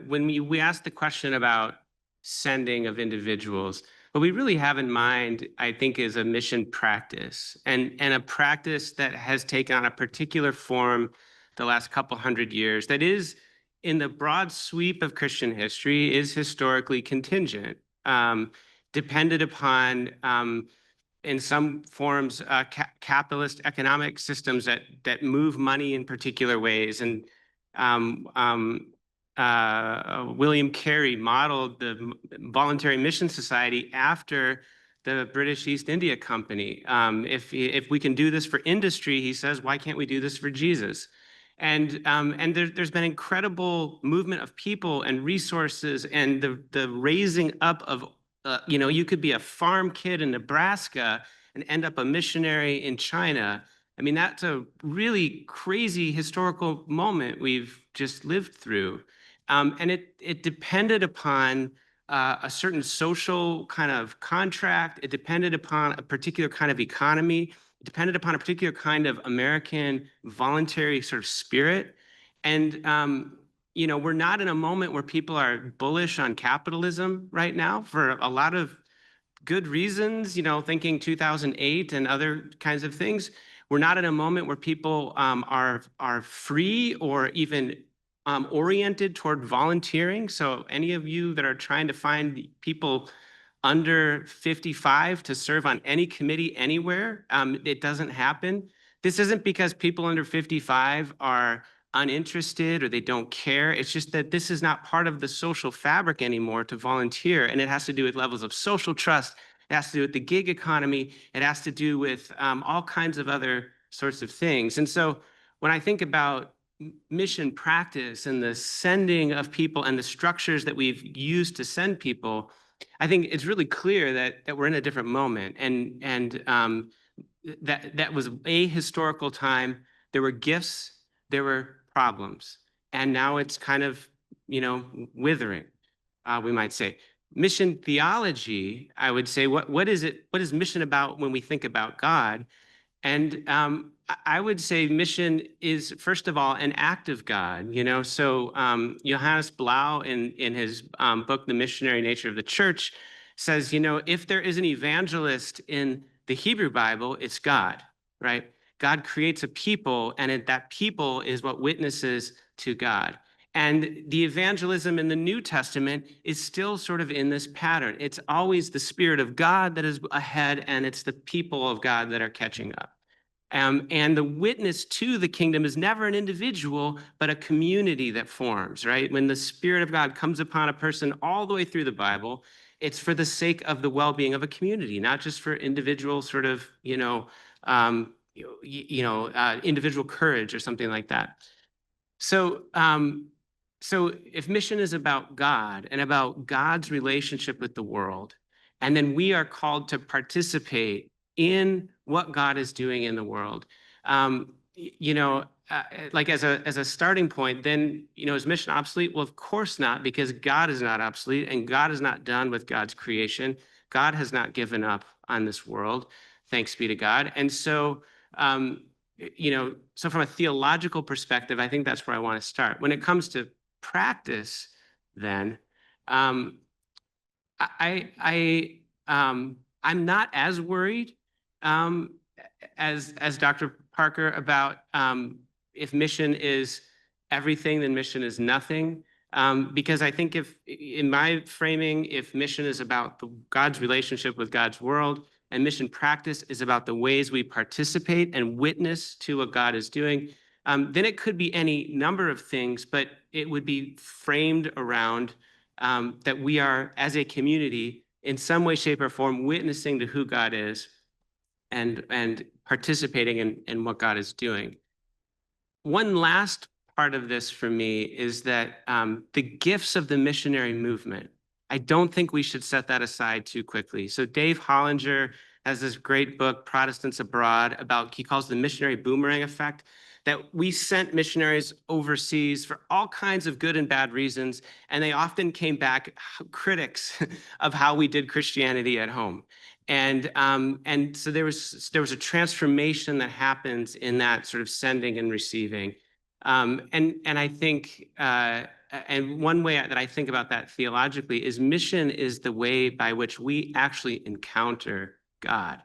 when we ask the question about sending of individuals, what we really have in mind, I think, is a mission practice, and a practice that has taken on a particular form the last couple hundred years that is, in the broad sweep of Christian history, is historically contingent, dependent upon, in some forms, capitalist economic systems that move money in particular ways. And William Carey modeled the Voluntary Mission Society after the British East India Company. If we can do this for industry, he says, why can't we do this for Jesus? And there's been incredible movement of people and resources, and the raising up of, you could be a farm kid in Nebraska and end up a missionary in China. I mean, that's a really crazy historical moment we've just lived through. And it depended upon a certain social kind of contract. It depended upon a particular kind of economy. It depended upon a particular kind of American voluntary sort of spirit. And, we're not in a moment where people are bullish on capitalism right now for a lot of good reasons, thinking 2008 and other kinds of things. We're not in a moment where people are free or even oriented toward volunteering. So any of you that are trying to find people under 55 to serve on any committee anywhere, it doesn't happen. This isn't because people under 55 are uninterested or they don't care. It's just that this is not part of the social fabric anymore to volunteer. And it has to do with levels of social trust. It has to do with the gig economy. It has to do with all kinds of other sorts of things. And so when I think about mission practice and the sending of people and the structures that we've used to send people, I think it's really clear that we're in a different moment, and that was a historical time. There were gifts, there were problems, and now it's kind of withering, we might say. Mission theology, I would say, what is it? What is mission about when we think about God? And I would say mission is, first of all, an act of God. So Johannes Blau in his book, The Missionary Nature of the Church, says, if there is an evangelist in the Hebrew Bible, it's God, right? God creates a people, and that people is what witnesses to God. And the evangelism in the New Testament is still sort of in this pattern. It's always the Spirit of God that is ahead, and it's the people of God that are catching up. And the witness to the kingdom is never an individual, but a community that forms, right? When the Spirit of God comes upon a person all the way through the Bible, it's for the sake of the well-being of a community, not just for individual sort of, individual courage or something like that. So if mission is about God and about God's relationship with the world, and then we are called to participate in what God is doing in the world, like as a starting point, then, is mission obsolete? Well, of course not, because God is not obsolete and God is not done with God's creation. God has not given up on this world, thanks be to God. And so, so from a theological perspective, I think that's where I want to start. When it comes to practice, then, I'm not as worried as Dr. Parker about if mission is everything, then mission is nothing. Because I think in my framing, if mission is about God's relationship with God's world, and mission practice is about the ways we participate and witness to what God is doing, then it could be any number of things, but it would be framed around that we are, as a community, in some way, shape, or form, witnessing to who God is and participating in what God is doing. One last part of this for me is that the gifts of the missionary movement, I don't think we should set that aside too quickly. So Dave Hollinger has this great book, Protestants Abroad, he calls the missionary boomerang effect, that we sent missionaries overseas for all kinds of good and bad reasons, and they often came back critics of how we did Christianity at home. And so there was a transformation that happens in that sort of sending and receiving. And I think, and one way that I think about that theologically is mission is the way by which we actually encounter God.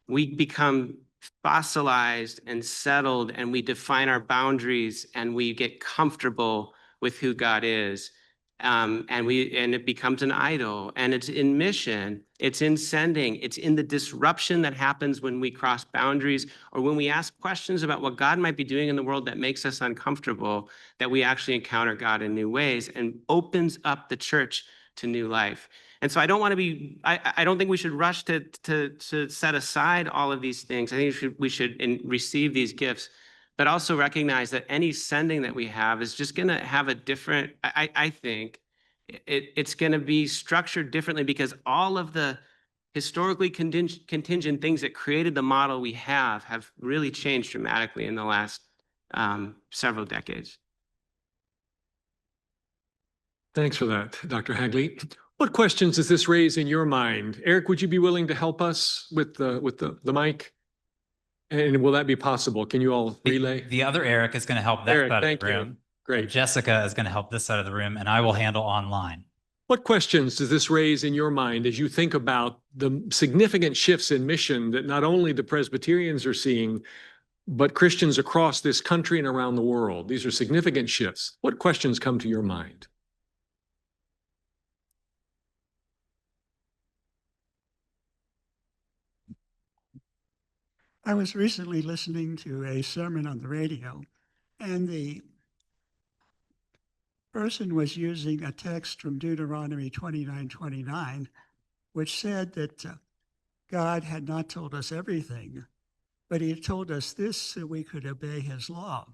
We become fossilized and settled, and we define our boundaries, and we get comfortable with who God is. And it becomes an idol, and it's in mission, it's in sending, it's in the disruption that happens when we cross boundaries or when we ask questions about what God might be doing in the world that makes us uncomfortable, that we actually encounter God in new ways and opens up the church to new life. And so I don't want to be, I don't think we should rush to set aside all of these things. I think we should receive these gifts. but also recognize that any sending that we have is just going to have a different, I think, it's going to be structured differently because all of the historically contingent things that created the model we have really changed dramatically in the last several decades. Thanks for that, Dr. Hagley. What questions does this raise in your mind? Eric, would you be willing to help us with the mic? And will that be possible? Can you all relay? The other Eric is going to help that Eric, side of thank the you. room. Great. And Jessica is going to help this side of the room, and I will handle online. What questions does this raise in your mind as you think about the significant shifts in mission that not only the Presbyterians are seeing, but Christians across this country and around the world? These are significant shifts. What questions come to your mind? I was recently listening to a sermon on the radio, and the person was using a text from Deuteronomy 29:29, which said that God had not told us everything, but he had told us this so we could obey his law.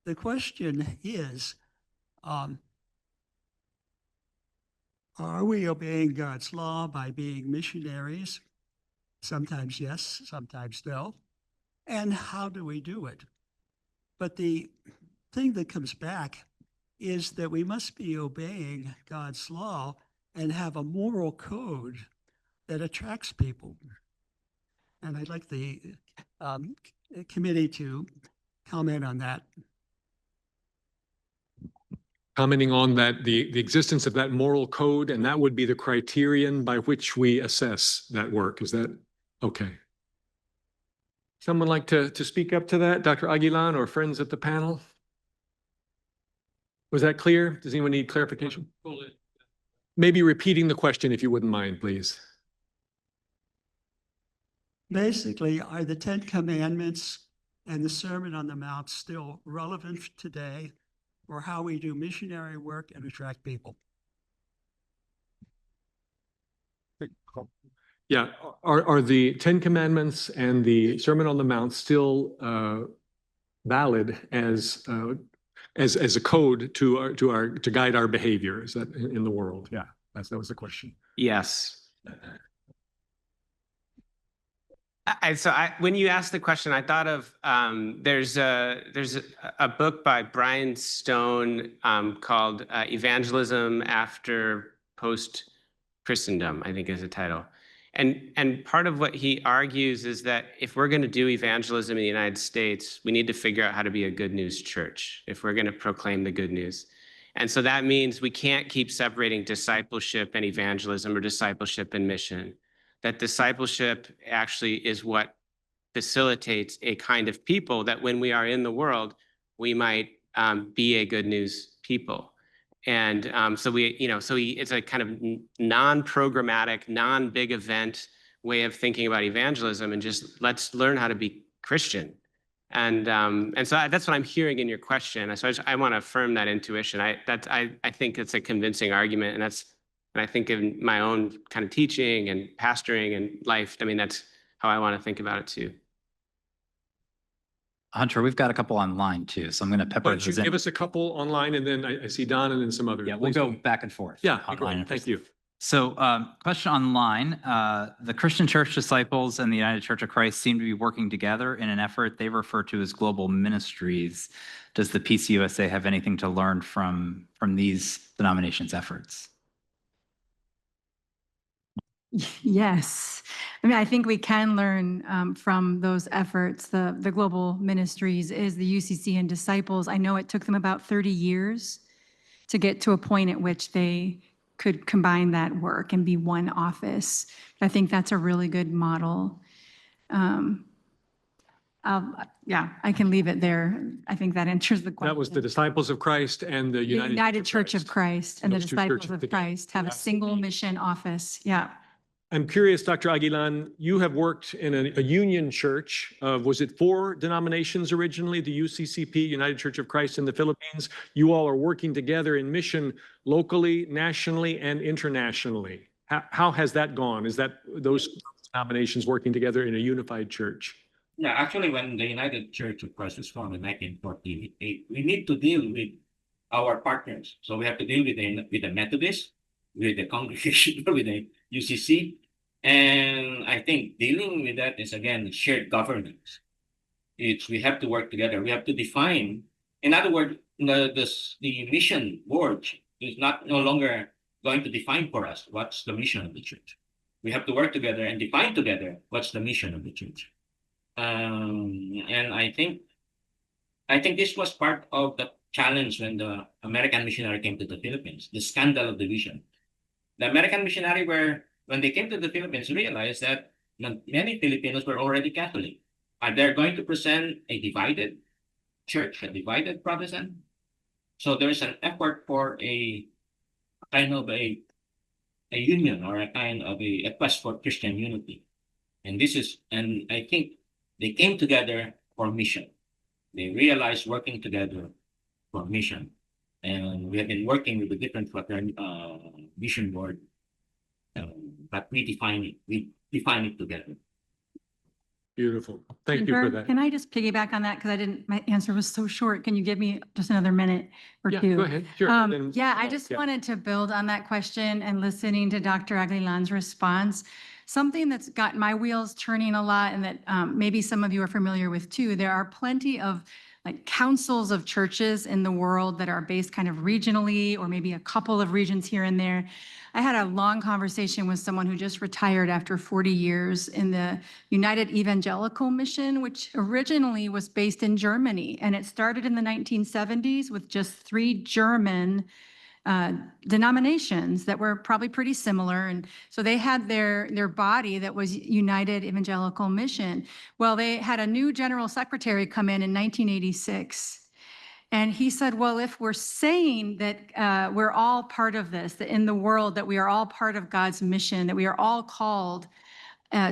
The question is, are we obeying God's law by being missionaries? Sometimes yes, sometimes no. And how do we do it? But the thing that comes back is that we must be obeying God's law and have a moral code that attracts people. And I'd like the committee to comment on that. Commenting on that, the existence of that moral code, and that would be the criterion by which we assess that work. Is that okay? Someone like to speak up to that? Dr. Aguilan or friends at the panel? Was that clear? Does anyone need clarification? Maybe repeating the question if you wouldn't mind, please. Basically, are the 10 Commandments and the Sermon on the Mount still relevant today for how we do missionary work and attract people? Yeah, are the 10 Commandments and the Sermon on the Mount still valid as a code to guide our behavior? Is that in the world? Yeah, that was the question. Yes. When you asked the question, I thought of there's a book by Brian Stone called Evangelism After Post-Christendom, I think is the title. And part of what he argues is that if we're going to do evangelism in the United States, we need to figure out how to be a good news church if we're going to proclaim the good news. And so that means we can't keep separating discipleship and evangelism or discipleship and mission. That discipleship actually is what facilitates a kind of people that when we are in the world, we might be a good news people. And so it's a kind of non-programmatic, non-big event way of thinking about evangelism, and just let's learn how to be Christian. And so that's what I'm hearing in your question. So I want to affirm that intuition. I think it's a convincing argument, and I think in my own kind of teaching and pastoring and life, I mean, that's how I want to think about it too. Hunter, we've got a couple online too, so I'm going to pepper Why don't you those in. give us a couple online, and then I see Don and then some others. Yeah, we'll go back and forth. Yeah, online. thank you. So question online, the Christian Church Disciples and the United Church of Christ seem to be working together in an effort they refer to as global ministries. Does the PCUSA have anything to learn from these denominations' efforts? Yes. I mean, I think we can learn from those efforts. The global ministries is the UCC and Disciples. I know it took them about 30 years to get to a point at which they could combine that work and be one office. I think that's a really good model. Yeah, I can leave it there. I think that answers the question. That was the Disciples of Christ and the United Church of Christ and the Those two Disciples churches of together. Christ have a single mission office. Yeah. I'm curious, Dr. Aguilan, you have worked in a union church of, was it 4 denominations originally, the UCCP, United Church of Christ in the Philippines? You all are working together in mission locally, nationally, and internationally. How has that gone? Is that those denominations working together in a unified church? Yeah, actually, when the United Church of Christ was formed in 1948, we need to deal with our partners. So we have to deal with the Methodists, with the congregation, with the UCC. And I think dealing with that is, again, shared governance. We have to work together. We have to define, in other words, the mission board is no longer going to define for us what's the mission of the church. We have to work together and define together what's the mission of the church. And I think this was part of the challenge when the American missionary came to the Philippines, the scandal of division. The American missionary when they came to the Philippines, realized that many Filipinos were already Catholic. And they're going to present a divided church, a divided Protestant. So there's an effort for a kind of a union, or a kind of a quest for Christian unity. And I think they came together for mission. They realized working together for mission. And we have been working with the different mission board, but we define it together. Beautiful. Thank you for that. Can I just piggyback on that? Because my answer was so short. Can you give me just another minute or Yeah, two? go ahead. Sure. Then- Yeah, I just Yeah. wanted to build on that question and listening to Dr. Aguilan's response. Something that's got my wheels turning a lot, and that maybe some of you are familiar with too. There are plenty of like councils of churches in the world that are based kind of regionally, or maybe a couple of regions here and there. I had a long conversation with someone who just retired after 40 years in the United Evangelical Mission, which originally was based in Germany. And it started in the 1970s with just 3 German denominations that were probably pretty similar. And so they had their body that was United Evangelical Mission. Well, they had a new general secretary come in 1986. And he said, well, if we're saying that we're all part of this, that in the world, that we are all part of God's mission, that we are all called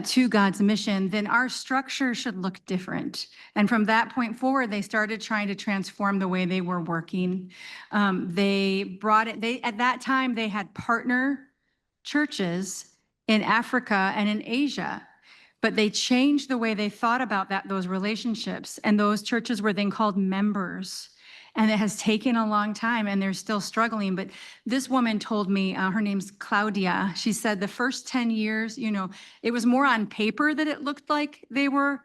to God's mission, then our structure should look different. And from that point forward, they started trying to transform the way they were working. At that time, they had partner churches in Africa and in Asia, but they changed the way they thought about those relationships. And those churches were then called members. And it has taken a long time, and they're still struggling. But this woman told me, her name's Claudia. She said the first 10 years, it was more on paper that it looked like they were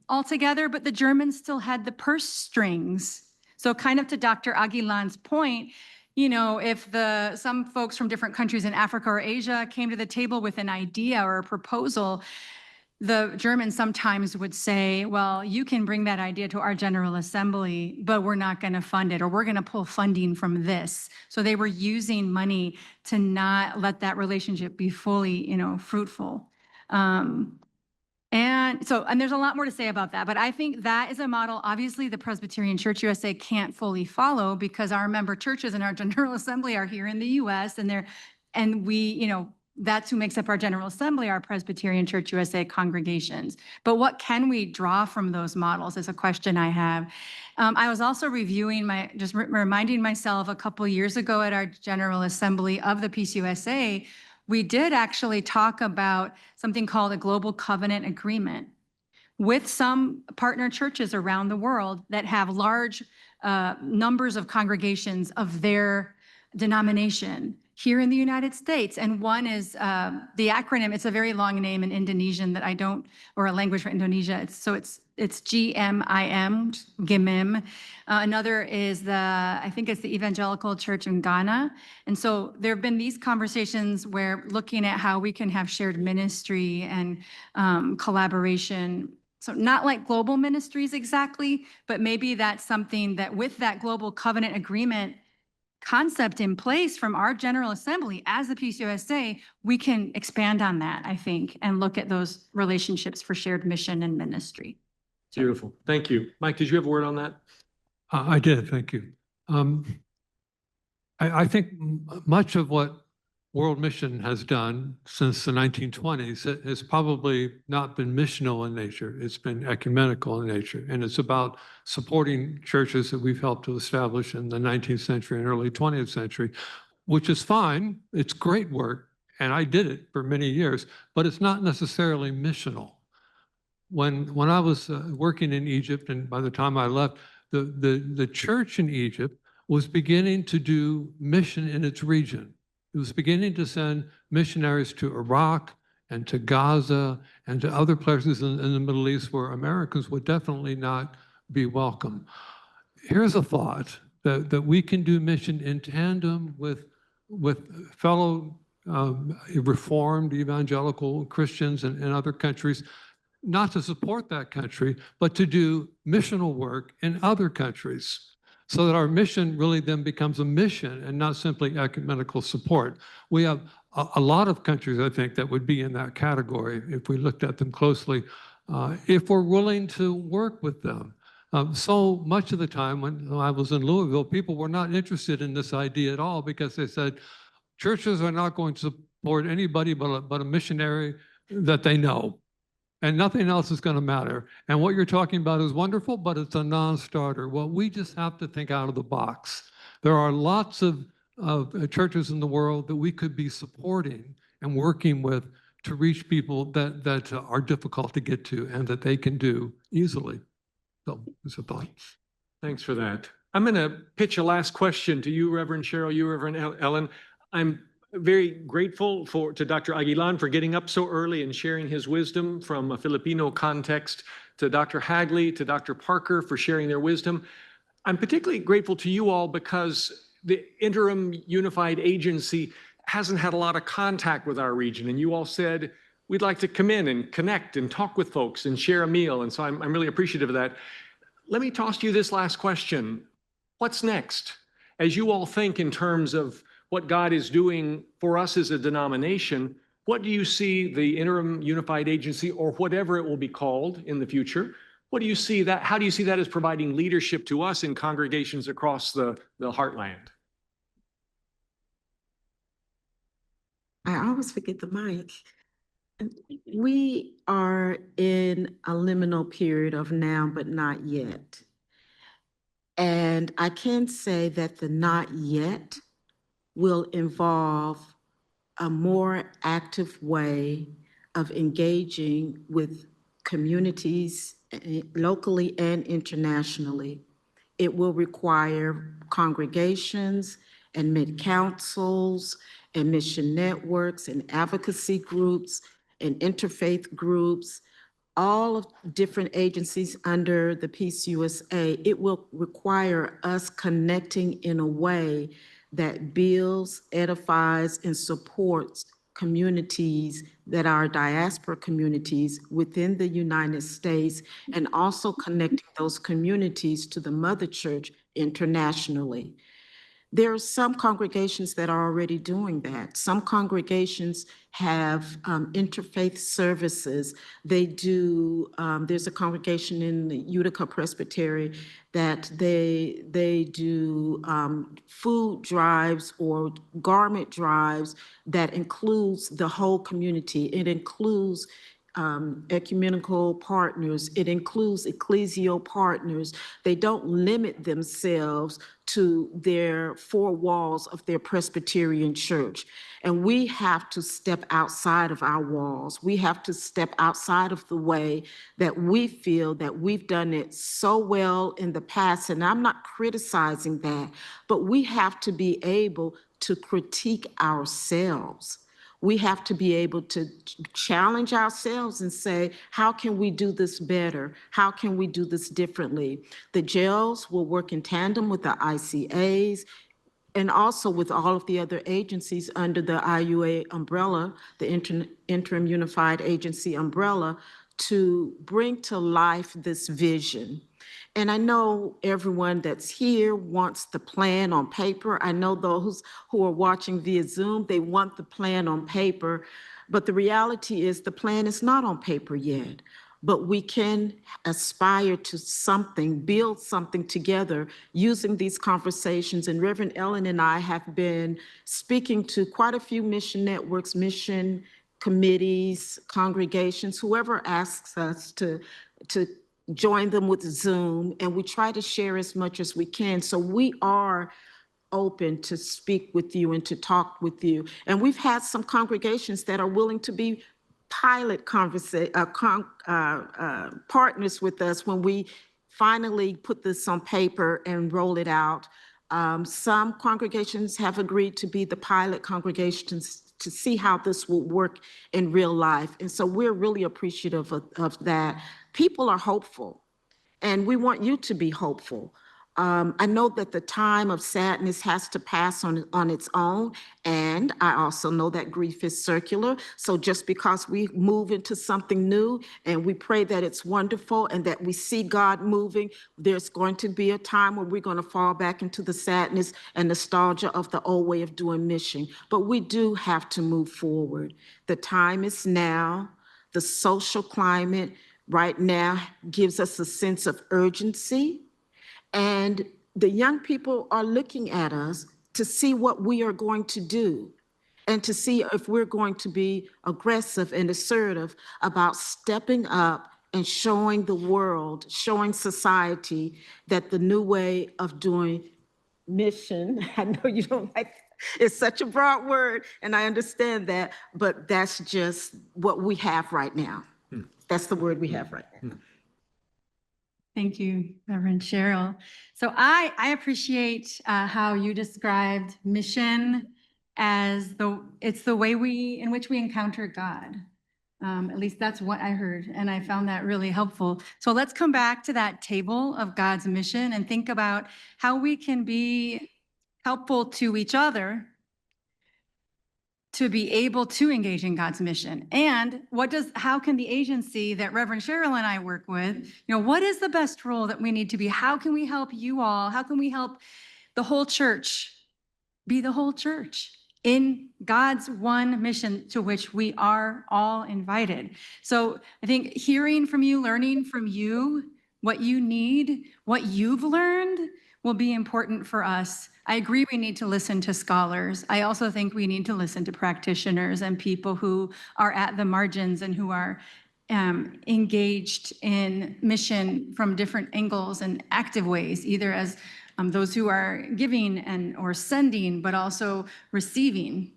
all together, but the Germans still had the purse strings. So kind of to Dr. Aguilan's point, if some folks from different countries in Africa or Asia came to the table with an idea or a proposal, the Germans sometimes would say, well, you can bring that idea to our General Assembly, but we're not going to fund it, or we're going to pull funding from this. So they were using money to not let that relationship be fully, fruitful. And there's a lot more to say about that, but I think that is a model, obviously, the Presbyterian Church USA can't fully follow, because our member churches and our General Assembly are here in the US, and we, that's who makes up our General Assembly, our Presbyterian Church USA congregations. But what can we draw from those models is a question I have. I was also reviewing reminding myself a couple years ago at our General Assembly of the PCUSA, we did actually talk about something called a Global Covenant Agreement with some partner churches around the world that have large numbers of congregations of their denomination here in the United States. And one is the acronym, it's a very long name in Indonesian that or a language for Indonesia. It's GMIM, GIMIM. Another is I think it's the Evangelical Church in Ghana. And so there have been these conversations where looking at how we can have shared ministry and collaboration. So not like global ministries exactly, but maybe that's something that with that global covenant agreement concept in place from our General Assembly as the PCUSA, we can expand on that, I think, and look at those relationships for shared mission and ministry. Beautiful. Thank you. Mike, did you have a word on that? I did, thank you. I think much of what World Mission has done since the 1920s has probably not been missional in nature. It's been ecumenical in nature. And it's about supporting churches that we've helped to establish in the 19th century and early 20th century, which is fine. It's great work. And I did it for many years, but it's not necessarily missional. when I was working in Egypt, and by the time I left, the church in Egypt was beginning to do mission in its region. It was beginning to send missionaries to Iraq and to Gaza and to other places in the Middle East where Americans would definitely not be welcome. Here's a thought that we can do mission in tandem with fellow Reformed evangelical Christians in other countries, not to support that country, but to do missional work in other countries, so that our mission really then becomes a mission and not simply ecumenical support. We have a lot of countries, I think, that would be in that category if we looked at them closely, if we're willing to work with them. So much of the time when I was in Louisville, people were not interested in this idea at all, because they said, churches are not going to support anybody but a missionary that they know, and nothing else is going to matter. And what you're talking about is wonderful, but it's a non-starter. Well, we just have to think out of the box. There are lots of churches in the world that we could be supporting and working with to reach people that are difficult to get to and that they can do easily. So it's a thought. Thanks for that. I'm going to pitch a last question to you, Reverend Cheryl, you, Reverend Ellen. I'm very grateful to Dr. Aguilan for getting up so early and sharing his wisdom from a Filipino context, to Dr. Hagley, to Dr. Parker for sharing their wisdom. I'm particularly grateful to you all because the Interim Unified Agency hasn't had a lot of contact with our region, and you all said, we'd like to come in and connect and talk with folks and share a meal, and so I'm really appreciative of that. Let me toss to you this last question. What's next? As you all think in terms of what God is doing for us as a denomination, what do you see the Interim Unified Agency, or whatever it will be called in the future, what do you see that, how do you see that as providing leadership to us in congregations across the heartland? I always forget the mic. We are in a liminal period of now, but not yet. And I can say that the not yet will involve a more active way of engaging with communities locally and internationally. It will require congregations and mid-councils and mission networks and advocacy groups and interfaith groups, all of different agencies under the Peace USA. It will require us connecting in a way that builds, edifies, and supports communities that are diaspora communities within the United States, and also connecting those communities to the mother church internationally. There are some congregations that are already doing that. Some congregations have interfaith services. They do, there's a congregation in the Utica Presbytery that they do food drives or garment drives that includes the whole community. It includes ecumenical partners. It includes ecclesial partners. They don't limit themselves to their four walls of their Presbyterian church. And we have to step outside of our walls. We have to step outside of the way that we feel that we've done it so well in the past. And I'm not criticizing that, but we have to be able to critique ourselves. We have to be able to challenge ourselves and say, how can we do this better? How can we do this differently? The jails will work in tandem with the ICAs and also with all of the other agencies under the IUA umbrella, the Interim Unified Agency umbrella, to bring to life this vision. And I know everyone that's here wants the plan on paper. I know those who are watching via Zoom, they want the plan on paper. But the reality is the plan is not on paper yet. But we can aspire to something, build something together using these conversations. And Reverend Ellen and I have been speaking to quite a few mission networks, mission committees, congregations, whoever asks us to join them with Zoom, and we try to share as much as we can. So we are open to speak with you and to talk with you. And we've had some congregations that are willing to be pilot partners with us when we finally put this on paper and roll it out. Some congregations have agreed to be the pilot congregations to see how this will work in real life. And so we're really appreciative of that. People are hopeful, and we want you to be hopeful. I know that the time of sadness has to pass on its own, and I also know that grief is circular. So just because we move into something new and we pray that it's wonderful and that we see God moving, there's going to be a time where we're going to fall back into the sadness and nostalgia of the old way of doing mission. But we do have to move forward. The time is now. The social climate right now gives us a sense of urgency. And the young people are looking at us to see what we are going to do and to see if we're going to be aggressive and assertive about stepping up and showing the world, showing society that the new way of doing mission, I know you don't like, it's such a broad word, and I understand that, but that's just what we have right now. That's the word we have right now. Thank you, Reverend Cheryl. So I appreciate how you described mission as it's the way in which we encounter God. At least that's what I heard, and I found that really helpful. So let's come back to that table of God's mission and think about how we can be helpful to each other to be able to engage in God's mission. And how can the agency that Reverend Cheryl and I work with, what is the best role that we need to be? How can we help you all? How can we help the whole church be the whole church in God's one mission to which we are all invited? So I think hearing from you, learning from you, what you need, what you've learned will be important for us. I agree we need to listen to scholars. I also think we need to listen to practitioners and people who are at the margins and who are engaged in mission from different angles and active ways, either as those who are giving or sending, but also receiving.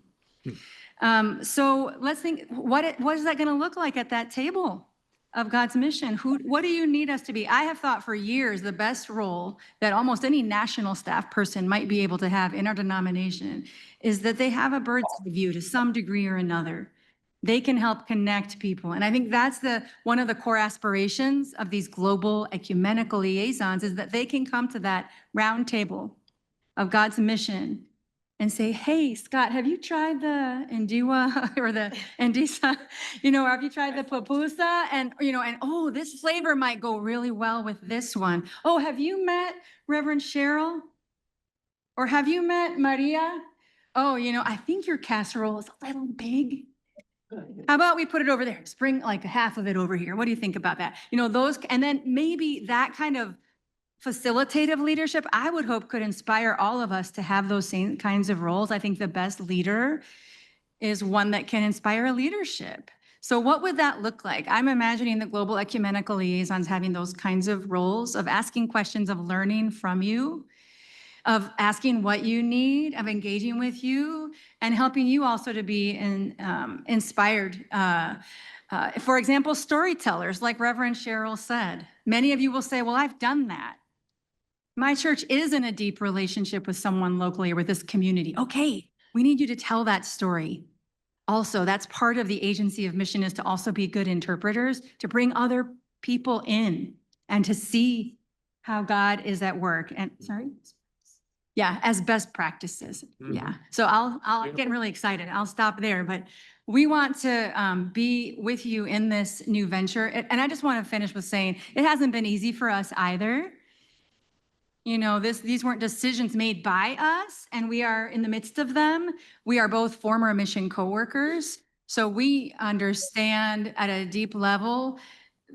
So let's think, what is that going to look like at that table of God's mission? What do you need us to be? I have thought for years the best role that almost any national staff person might be able to have in our denomination is that they have a bird's eye view to some degree or another. They can help connect people. And I think that's one of the core aspirations of these global ecumenical liaisons, is that they can come to that round table of God's mission and say, hey, Scott, have you tried the Ndiwa or the Ndisa, or have you tried the pupusa? And, oh, this flavor might go really well with this one. Oh, have you met Reverend Cheryl? Or have you met Maria? Oh, I think your casserole is a little big. How about we put it over there? Just bring like half of it over here. What do you think about that? And then maybe that kind of facilitative leadership, I would hope, could inspire all of us to have those same kinds of roles. I think the best leader is one that can inspire leadership. So what would that look like? I'm imagining the global ecumenical liaisons having those kinds of roles of asking questions, of learning from you, of asking what you need, of engaging with you, and helping you also to be inspired. For example, storytellers, like Reverend Cheryl said. Many of you will say, well, I've done that. My church is in a deep relationship with someone locally or with this community. Okay, we need you to tell that story. Also, that's part of the agency of mission, is to also be good interpreters, to bring other people in and to see how God is at work. And yeah, as best practices. Mm-hmm. Yeah. So I'll get really excited. I'll stop there, but we want to be with you in this new venture. And I just want to finish with saying it hasn't been easy for us either. These weren't decisions made by us, and we are in the midst of them. We are both former mission coworkers, so we understand at a deep level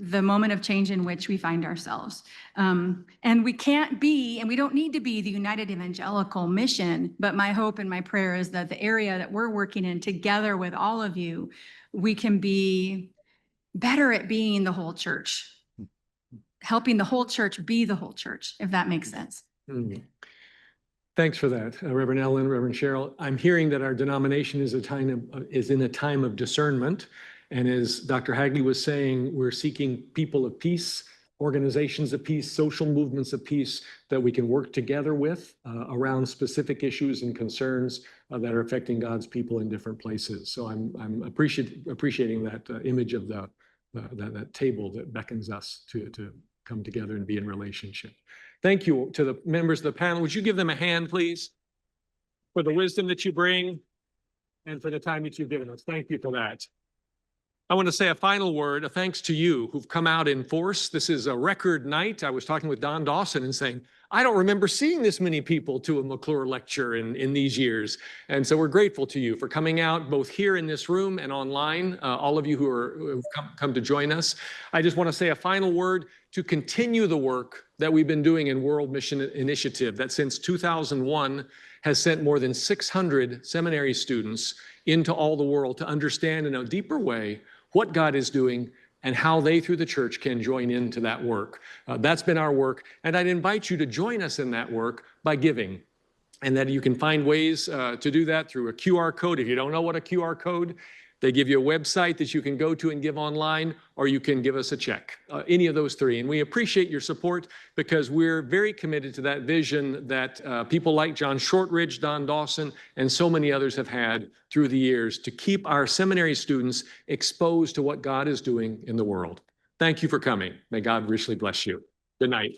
the moment of change in which we find ourselves. And we can't be, and we don't need to be, the United Evangelical Mission, but my hope and my prayer is that the area that we're working in together with all of you, we can be better at being the whole church, helping the whole church be the whole church, if that makes sense. Mm. Thanks for that, Reverend Ellen, Reverend Cheryl. I'm hearing that our denomination is in a time of discernment, And as Dr. Hagley was saying, we're seeking people of peace, organizations of peace, social movements of peace that we can work together with around specific issues and concerns that are affecting God's people in different places. So I'm appreciating that image of that table that beckons us to come together and be in relationship. Thank you to the members of the panel. Would you give them a hand, please, for the wisdom that you bring and for the time that you've given us. Thank you for that. I want to say a final word, a thanks to you who've come out in force. This is a record night. I was talking with Don Dawson and saying, I don't remember seeing this many people to a McClure lecture in these years. And so we're grateful to you for coming out both here in this room and online, all of you who've come to join us. I just want to say a final word to continue the work that we've been doing in World Mission Initiative that since 2001 has sent more than 600 seminary students into all the world to understand in a deeper way what God is doing and how they through the church can join into that work. That's been our work, and I'd invite you to join us in that work by giving, and that you can find ways to do that through a QR code. If you don't know what a QR code, they give you a website that you can go to and give online, or you can give us a check, any of those three. And we appreciate your support because we're very committed to that vision that people like John Shortridge, Don Dawson, and so many others have had through the years to keep our seminary students exposed to what God is doing in the world. Thank you for coming. May God richly bless you. Good night.